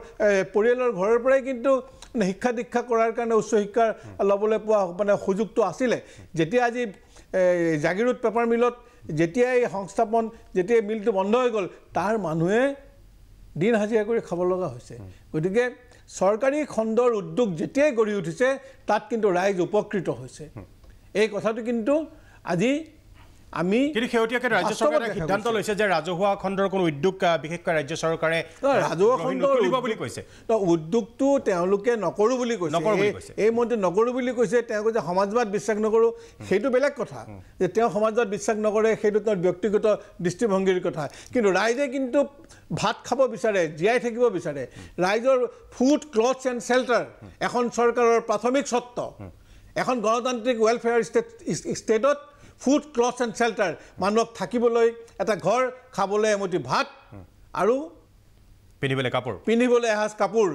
Speaker 2: পৰিয়ালৰ ঘৰৰ পৰাই কিন্তু শিক্ষা দীক্ষা কৰাৰ কাৰণে উচ্চ শিক্ষা ল'বলৈ পোৱা মানে সুযোগটো আছিলে যেতিয়া আজি জাগিৰোড পেপাৰ মিলত যেতিয়াই সংস্থাপন যেতিয়া মিলটো বন্ধ হৈ গ'ল তাৰ মানুহে দিন হাজিৰা কৰি খাব লগা হৈছে গতিকে চৰকাৰী খণ্ডৰ উদ্যোগ যেতিয়াই গঢ়ি উঠিছে তাত কিন্তু ৰাইজ উপকৃত হৈছে এই কথাটো কিন্তু আজি আমি
Speaker 1: কিন্তু শেহতীয়াকৈ ৰাজ্য চৰকাৰে সিদ্ধান্ত লৈছে যে ৰাজহুৱা খণ্ডৰ কোনো উদ্যোগ বিশেষকৈ ৰাজ্য চৰকাৰে
Speaker 2: ৰাজহুৱা খণ্ডৰ
Speaker 1: বুলি কৈছে
Speaker 2: উদ্যোগটো তেওঁলোকে নকৰোঁ বুলি কৈছে এই মন্ত্ৰী নকৰোঁ বুলি কৈছে তেওঁ কৈছে সমাজবাদ বিশ্বাস নকৰোঁ সেইটো বেলেগ কথা যে তেওঁ সমাজবাদ বিশ্বাস নকৰে সেইটো তেওঁৰ ব্যক্তিগত দৃষ্টিভংগীৰ কথা কিন্তু ৰাইজে কিন্তু ভাত খাব বিচাৰে জীয়াই থাকিব বিচাৰে ৰাইজৰ ফুড ক্লথছ এণ্ড শ্বেল্টাৰ এখন চৰকাৰৰ প্ৰাথমিক স্বত্ব এখন গণতান্ত্ৰিক ৱেলফেয়াৰ ষ্টেটত ফুড ক্লথছ এণ্ড শ্বেল্টাৰ মানুহক থাকিবলৈ এটা ঘৰ খাবলৈ এমুঠি ভাত আৰু পিন্ধিবলৈ এসাঁজ কাপোৰ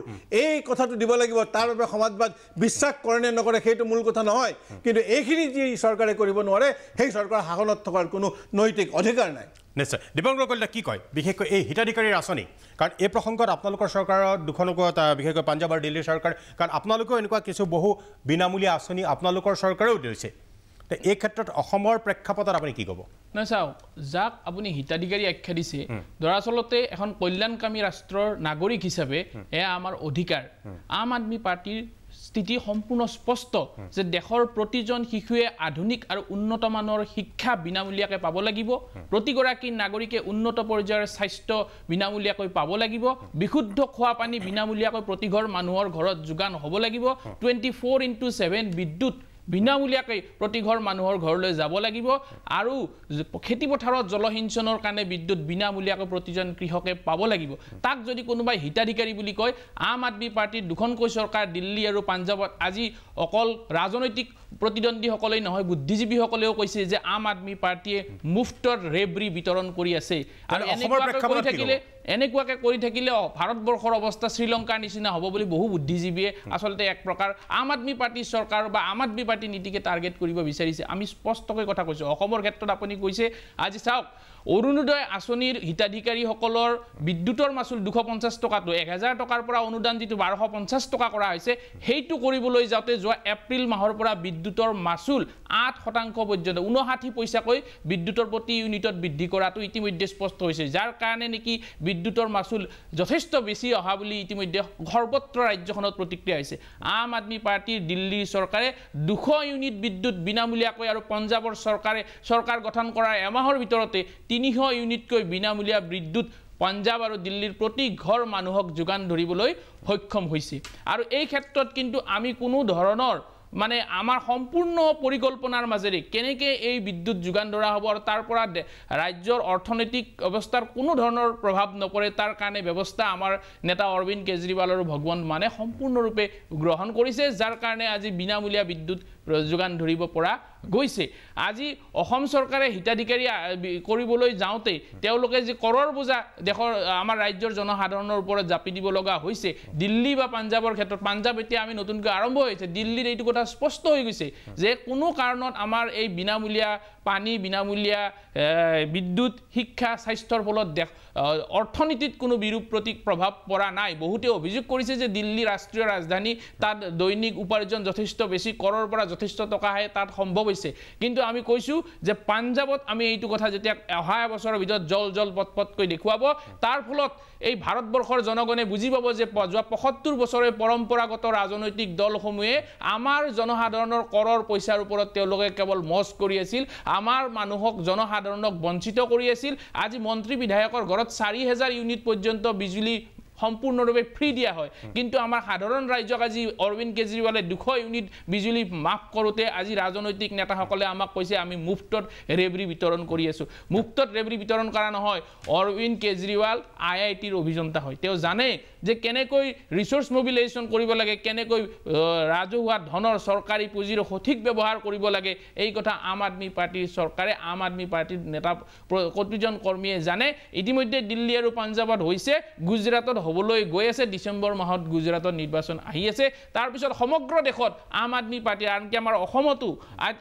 Speaker 2: এই কথাটো দিব লাগিব তাৰ বাবে সমাজবাদ বিশ্বাস কৰে নে নকৰে সেইটো মূল কথা নহয় কিন্তু এইখিনি যি চৰকাৰে কৰিব নোৱাৰে সেই চৰকাৰ শাসনত থকাৰ কোনো নৈতিক অধিকাৰ নাই
Speaker 1: নিশ্চয় দীপঙ্কৰ কলিতা কি কয় বিশেষকৈ এই হিতাধিকাৰীৰ আঁচনি কাৰণ এই প্ৰসংগত আপোনালোকৰ চৰকাৰৰ দুখনকৈ বিশেষকৈ পাঞ্জাৱ আৰু দিল্লীৰ চৰকাৰ কাৰণ আপোনালোকেও এনেকুৱা কিছু বহু বিনামূলীয়া আঁচনি আপোনালোকৰ চৰকাৰেও দিছে এই ক্ষেত্ৰত অসমৰ প্ৰেক্ষাপটত আপুনি কি ক'ব
Speaker 4: নাই চাওক যাক আপুনি হিতাধিকাৰী আখ্যা দিছে দৰাচলতে এখন কল্যাণকামী ৰাষ্ট্ৰৰ নাগৰিক হিচাপে এয়া আমাৰ অধিকাৰ আম আদমি পাৰ্টিৰ স্থিতি সম্পূৰ্ণ স্পষ্ট যে দেশৰ প্ৰতিজন শিশুৱে আধুনিক আৰু উন্নত মানৰ শিক্ষা বিনামূলীয়াকৈ পাব লাগিব প্ৰতিগৰাকী নাগৰিকে উন্নত পৰ্যায়ৰ স্বাস্থ্য বিনামূলীয়াকৈ পাব লাগিব বিশুদ্ধ খোৱা পানী বিনামূলীয়াকৈ প্ৰতিঘৰ মানুহৰ ঘৰত যোগান হ'ব লাগিব 24/7 বিদ্যুৎ বিনামূলীয়াকৈ প্ৰতিঘৰ মানুহৰ ঘৰলৈ যাব লাগিব আৰু খেতিপথাৰত জলসিঞ্চনৰ কাৰণে বিদ্যুৎ বিনামূলীয়াকৈ প্ৰতিজন কৃষকে পাব লাগিব তাক যদি কোনোবাই হিতাধিকাৰী বুলি কয় আম আদমি পাৰ্টিৰ দুখনকৈ চৰকাৰ দিল্লী আৰু পাঞ্জাৱত আজি অকল ৰাজনৈতিক প্ৰতিদ্বন্দ্বীসকলেই নহয় বুদ্ধিজীৱীসকলেও কৈছে যে আম আদমি পাৰ্টিয়ে মুফ্তত ৰেবৰি বিতৰণ কৰি আছে আৰু এনেকুৱাকৈ কৰি থাকিলে ভাৰতবৰ্ষৰ অৱস্থা শ্ৰীলংকাৰ নিচিনা হ'ব বুলি বহু বুদ্ধিজীৱীয়ে আচলতে এক প্ৰকাৰ আম আদমি পাৰ্টিৰ চৰকাৰ বা আম আদমি পাৰ্টিৰ নীতিকে টাৰ্গেট কৰিব বিচাৰিছে আমি স্পষ্টকৈ কথা কৈছোঁ অসমৰ ক্ষেত্ৰত আপুনি কৈছে আজি চাওক অৰুণোদয় আঁচনিৰ হিতাধিকাৰীসকলৰ বিদ্যুতৰ মাচুল 250 টকাটো 1000 টকাৰ পৰা অনুদান যিটো 1250 টকা কৰা হৈছে সেইটো কৰিবলৈ যাওঁতে যোৱা এপ্ৰিল মাহৰ পৰা বিদ্যুতৰ মাচুল 8% পৰ্যন্ত 59 পইচাকৈ বিদ্যুতৰ প্ৰতি ইউনিটত বৃদ্ধি কৰাটো ইতিমধ্যে স্পষ্ট হৈছে যাৰ কাৰণে নেকি বিদ্যুতৰ মাচুল যথেষ্ট বেছি অহা বুলি ইতিমধ্যে সৰ্বত্ৰ ৰাজ্যখনত প্ৰতিক্ৰিয়া হৈছে আম আদমি পাৰ্টিৰ দিল্লীৰ চৰকাৰে 200 ইউনিট বিদ্যুৎ বিনামূলীয়াকৈ আৰু পঞ্জাৱৰ চৰকাৰ গঠন কৰাৰ এমাহৰ ভিতৰতে 300 ইউনিটকৈ বিনামূলীয়া বিদ্যুৎ পাঞ্জাৱ আৰু দিল্লীৰ প্ৰতি ঘৰ মানুহক যোগান ধৰিবলৈ সক্ষম হৈছে আৰু এই ক্ষেত্ৰত কিন্তু আমি কোনো ধৰণৰ মানে আমাৰ সম্পূৰ্ণ পৰিকল্পনাৰ মাজেৰে কেনেকে এই বিদ্যুৎ যোগান ধৰা হ'ব আৰু তাৰ পৰা ৰাজ্যৰ অৰ্থনৈতিক অৱস্থাৰ কোনো ধৰণৰ প্ৰভাৱ নপৰে তাৰ কাৰণে ব্যৱস্থা আমাৰ নেতা অৰবিন্দ কেজৰিৱাল আৰু ভগৱন্ত মানে সম্পূৰ্ণৰূপে গ্ৰহণ কৰিছে যাৰ কাৰণে আজি বিনামূলীয়া বিদ্যুৎ যোগান ধৰিব পৰা গৈছে আজি অসম চৰকাৰে হিতাধিকাৰী কৰিবলৈ যাওঁতে তেওঁলোকে যে কৰৰ বোজা দেশৰ আমাৰ ৰাজ্যৰ জনসাধাৰণৰ ওপৰত জাপি দিব লগা হৈছে দিল্লী বা পাঞ্জাৱৰ ক্ষেত্ৰত পাঞ্জাৱ এতিয়া আমি নতুনকৈ আৰম্ভ হৈছে দিল্লীৰ এইটো কথা স্পষ্ট হৈ গৈছে যে কোনো কাৰণত আমাৰ এই বিনামূলীয়া পানী বিনামূলীয়া বিদ্যুৎ শিক্ষা স্বাস্থ্যৰ ফলত অৰ্থনীতিত কোনো বিৰূপ প্ৰভাৱ পৰা নাই বহুতে অভিযোগ কৰিছে যে দিল্লী ৰাষ্ট্ৰীয় ৰাজধানী তাত দৈনিক উপাৰ্জন যথেষ্ট বেছি কৰৰ পৰা যথেষ্ট টকা আহে তাত সম্ভৱ হৈছে কিন্তু আমি কৈছোঁ যে পাঞ্জাৱত আমি এইটো কথা যেতিয়া অহা বছৰৰ ভিতৰত জল পটকৈ দেখুৱাব তাৰ ফলত এই ভাৰতবৰ্ষৰ জনগণে বুজি পাব যে যোৱা 75 বছৰে পৰম্পৰাগত ৰাজনৈতিক দলসমূহে আমাৰ জনসাধাৰণৰ কৰৰ পইচাৰ ওপৰত তেওঁলোকে কেৱল মজ কৰি আছিল আমাৰ মানুহক জনসাধাৰণক বঞ্চিত কৰি আছিল আজি মন্ত্ৰী বিধায়কৰ ঘৰত 4000 ইউনিট পৰ্যন্ত বিজুলী সম্পূৰ্ণৰূপে ফ্ৰী দিয়া হয় কিন্তু আমাৰ সাধাৰণ ৰাজ্যক আজি অৰবিন্দ কেজৰিৱালে 200 ইউনিট বিজুলী মাফ কৰোঁতে আজি ৰাজনৈতিক নেতাসকলে আমাক কৈছে আমি মুফ্তত ৰেবৰি বিতৰণ কৰি আছোঁ মুফ্তত ৰেবৰি বিতৰণ কৰা নহয় অৰবিন্দ কেজৰিৱাল IITৰ অভিযন্তা হয় তেওঁ জানে যে কেনেকৈ ৰিসোৰ্স মোবিলাইজেশ্যন কৰিব লাগে কেনেকৈ ৰাজহুৱা ধনৰ চৰকাৰী পুঁজিৰ সঠিক ব্যৱহাৰ কৰিব লাগে এই কথা আম আদমি পাৰ্টিৰ চৰকাৰে আম আদমি পাৰ্টিৰ নেতা প্ৰতিজন কৰ্মীয়ে জানে ইতিমধ্যে দিল্লী আৰু পাঞ্জাৱত হৈছে গুজৰাটত হ'বলৈ গৈ আছে ডিসেম্বৰ মাহত গুজৰাটত নিৰ্বাচন আহি আছে তাৰ পিছত সমগ্ৰ দেশত আম আদমি পাৰ্টি আনকি আমাৰ অসমতো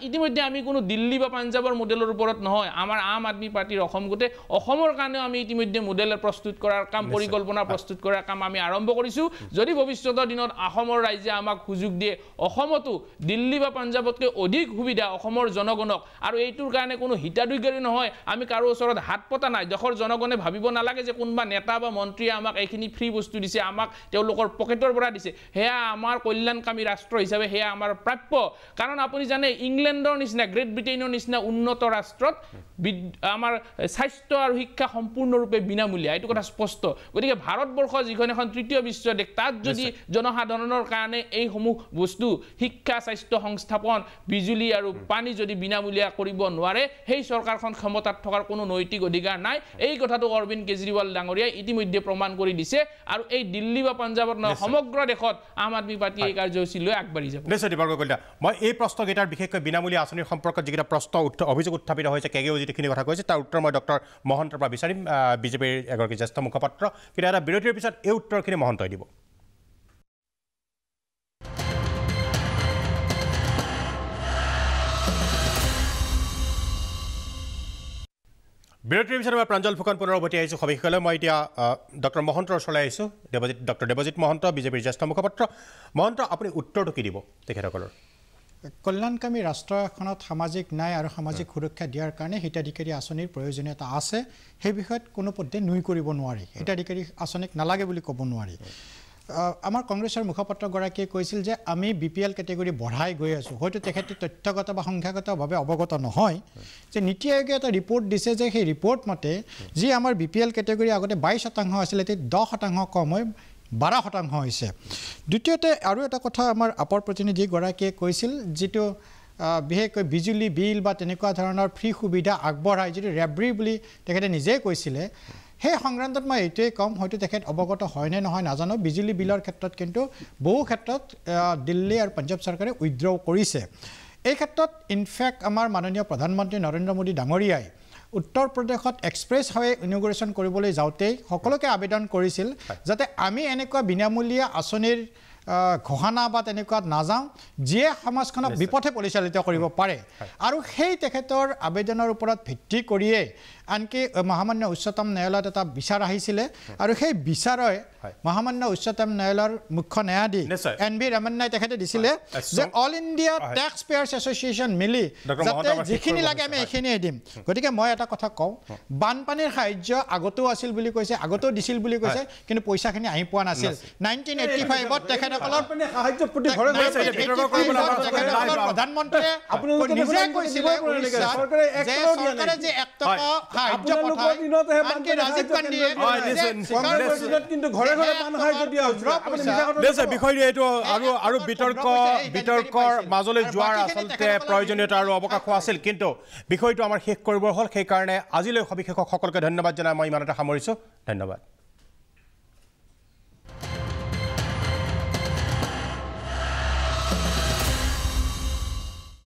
Speaker 4: ইতিমধ্যে আমি কোনো দিল্লী বা পাঞ্জাৱৰ মডেলৰ ওপৰত নহয় আমাৰ আম আদমি পাৰ্টিৰ অসম গোটে অসমৰ কাৰণে আমি ইতিমধ্যে মডেল প্ৰস্তুত কৰাৰ কাম পৰিকল্পনা প্ৰস্তুত কৰাৰ কাম আমি আৰম্ভ কৰিছোঁ যদি ভৱিষ্যতৰ দিনত অসমৰ ৰাজ্যে আমাক সুযোগ দিয়ে অসমতো দিল্লী বা পাঞ্জাৱতকৈ অধিক সুবিধা অসমৰ জনগণক আৰু এইটোৰ কাৰণে কোনো হিতাধিকাৰী নহয় আমি কাৰো ওচৰত হাত পতা নাই দেশৰ জনগণে ভাবিব নালাগে যে কোনোবা নেতা বা মন্ত্ৰীয়ে আমাক এইখিনি ফ্ৰী বস্তু দিছে আমাক তেওঁলোকৰ পকেটৰ পৰা দিছে হেয়া আমাৰ কল্যাণকামী ৰাষ্ট্ৰ হিচাপে হেয়া আমাৰ প্ৰাপ্য কাৰণ আপুনি জানে ইংলেণ্ডৰ নিচিনা গ্ৰেট ব্ৰিটেইনৰ নিচিনা উন্নত ৰাষ্ট্ৰত আমাৰ স্বাস্থ্য আৰু শিক্ষা সম্পূৰ্ণৰূপে বিনামূলীয়া এইটো কথা স্পষ্ট গতিকে ভাৰতবৰ্ষ যিখন এখন তৃতীয় বিশ্ব দেশ তাত যদি জনসাধাৰণৰ কাৰণে এইসমূহ বস্তু শিক্ষা স্বাস্থ্য সংস্থাপন বিজুলী আৰু পানী যদি বিনামূলীয়া কৰিব নোৱাৰে সেই চৰকাৰখন ক্ষমতাত থকাৰ কোনো নৈতিক অধিকাৰ নাই এই কথাটো অৰবিন্দ কেজৰিৱাল ডাঙৰীয়াই ইতিমধ্যে প্ৰমাণ কৰি দিছে কৰিছে আৰু এই দিল্লী বা পাঞ্জাৱত নহয় সমগ্ৰ দেশত আম আদমি পাৰ্টি এই কাৰ্যসূচী লৈ আগবাঢ়ি যাব
Speaker 1: নিশ্চয় দীপক কলিতা মই এই প্ৰশ্নকেইটাৰ বিশেষকৈ বিনামূলীয়া আঁচনিৰ সম্পৰ্কত যিকেইটা প্ৰশ্ন অভিযোগ উত্থাপিত হৈছে কেগেও যিখিনি কথা কৈছে তাৰ উত্তৰ মই ডক্টৰ মহন্তৰ পৰা বিচাৰিম বিজেপিৰ এগৰাকী জ্যেষ্ঠ মুখপাত্ৰ কিন্তু এটা বিৰতিৰ পিছত এই উত্তৰখিনি মহন্তই দিব বিৰতিৰ পিছত মই প্ৰাঞ্জল ফুকন পুনৰ উভতি আহিছোঁ সবিশেষলৈ মই এতিয়া ডক্টৰ মহন্তৰ ওচৰলৈ আহিছোঁ ডক্টৰ দেৱজিৎ মহন্ত বিজেপিৰ জ্যেষ্ঠ মুখপাত্ৰ মহন্ত আপুনি উত্তৰটো কি দিব তেখেতসকলৰ
Speaker 5: কল্যাণকামী ৰাষ্ট্ৰ এখনত সামাজিক ন্যায় আৰু সামাজিক সুৰক্ষা দিয়াৰ কাৰণে হিতাধিকাৰী আঁচনিৰ প্ৰয়োজনীয়তা আছে সেই বিষয়ত কোনো পধ্যে নুই কৰিব নোৱাৰি হিতাধিকাৰী আঁচনিক নালাগে বুলি ক'ব নোৱাৰি আমাৰ কংগ্ৰেছৰ মুখপাত্ৰগৰাকীয়ে কৈছিল যে আমি BPL কেটেগৰী বঢ়াই গৈ আছোঁ হয়তো তেখেতে তথ্যগত বা সংখ্যাগতভাৱে অৱগত নহয় যে নীতি আয়োগে এটা ৰিপৰ্ট দিছে যে সেই ৰিপৰ্ট মতে যি আমাৰ BPL কেটেগৰী আগতে 22% আছিল এতিয়া 10% কম হৈ 12% হৈছে দ্বিতীয়তে আৰু এটা কথা আমাৰ আপৰ প্ৰতিনিধিগৰাকীয়ে কৈছিল যিটো বিশেষকৈ বিজুলী বিল বা তেনেকুৱা ধৰণৰ ফ্ৰী সুবিধা আগবঢ়াই যিটো ৰেব্ৰি বুলি তেখেতে নিজেই কৈছিলে সেই সংক্ৰান্তত মই এইটোৱেই কম হয়তো তেখেত অৱগত হয় নে নহয় নাজানো বিজুলী বিলৰ ক্ষেত্ৰত কিন্তু বহু ক্ষেত্ৰত দিল্লী আৰু পাঞ্জাৱ চৰকাৰে উইথড্ৰ কৰিছে এই ক্ষেত্ৰত ইনফেক্ট আমাৰ মাননীয় প্ৰধানমন্ত্ৰী নৰেন্দ্ৰ মোদী ডাঙৰীয়াই উত্তৰ প্ৰদেশত এক্সপ্ৰেছ হাইৱে ইনগ্ৰেশ্যন কৰিবলৈ যাওঁতেই সকলোকে আবেদন কৰিছিল যাতে আমি এনেকুৱা বিনামূলীয়া আঁচনিৰ ঘোষণা বা তেনেকুৱাত নাযাওঁ যিয়ে সমাজখনক বিপথে পৰিচালিত কৰিব পাৰে আৰু সেই তেখেতৰ আবেদনৰ ওপৰত ভিত্তি কৰিয়ে আনকি মহামান্য উচ্চতম ন্যায়ালয়ত এটা বিচাৰ আহিছিলে আৰু সেই বিচাৰই মহামান্য উচ্চতম ন্যায়ালয়ৰ মুখ্য ন্যায়াধীশ NV ৰামান্নাই তেখেতে দিছিলে যে all India tax payers association মিলি যাতে যিখিনি লাগে আমি এইখিনিয়ে দিম গতিকে মই এটা কথা কওঁ বানপানীৰ সাহায্য আগতেও আছিল বুলি কৈছে আগতেও দিছিল বুলি কৈছে কিন্তু পইচাখিনি আহি পোৱা নাছিল 1985ত তেখেতসকলৰ
Speaker 2: সাহায্য প্ৰতি ঘৰে
Speaker 5: প্ৰধানমন্ত্ৰীয়ে নিজে কৈছিল যে চৰকাৰে যে 1 টকা সাহায্য পঠায় আনকি ৰাজীৱ গান্ধীয়ে
Speaker 2: কিন্তু ঘৰে ঘৰে পান সাহায্য দিয়া হৈছে
Speaker 1: বিষয়টো এইটো আৰু বিতৰ্কৰ মাজলৈ যোৱাৰ আচলতে প্ৰয়োজনীয়তা আৰু অৱকাশ আছিল কিন্তু বিষয়টো আমাৰ শেষ কৰিব হ'ল সেইকাৰণে আজিলৈ সবিশেষক সকলোকে ধন্যবাদ জনাই মই ইমানতে সামৰিছোঁ ধন্যবাদ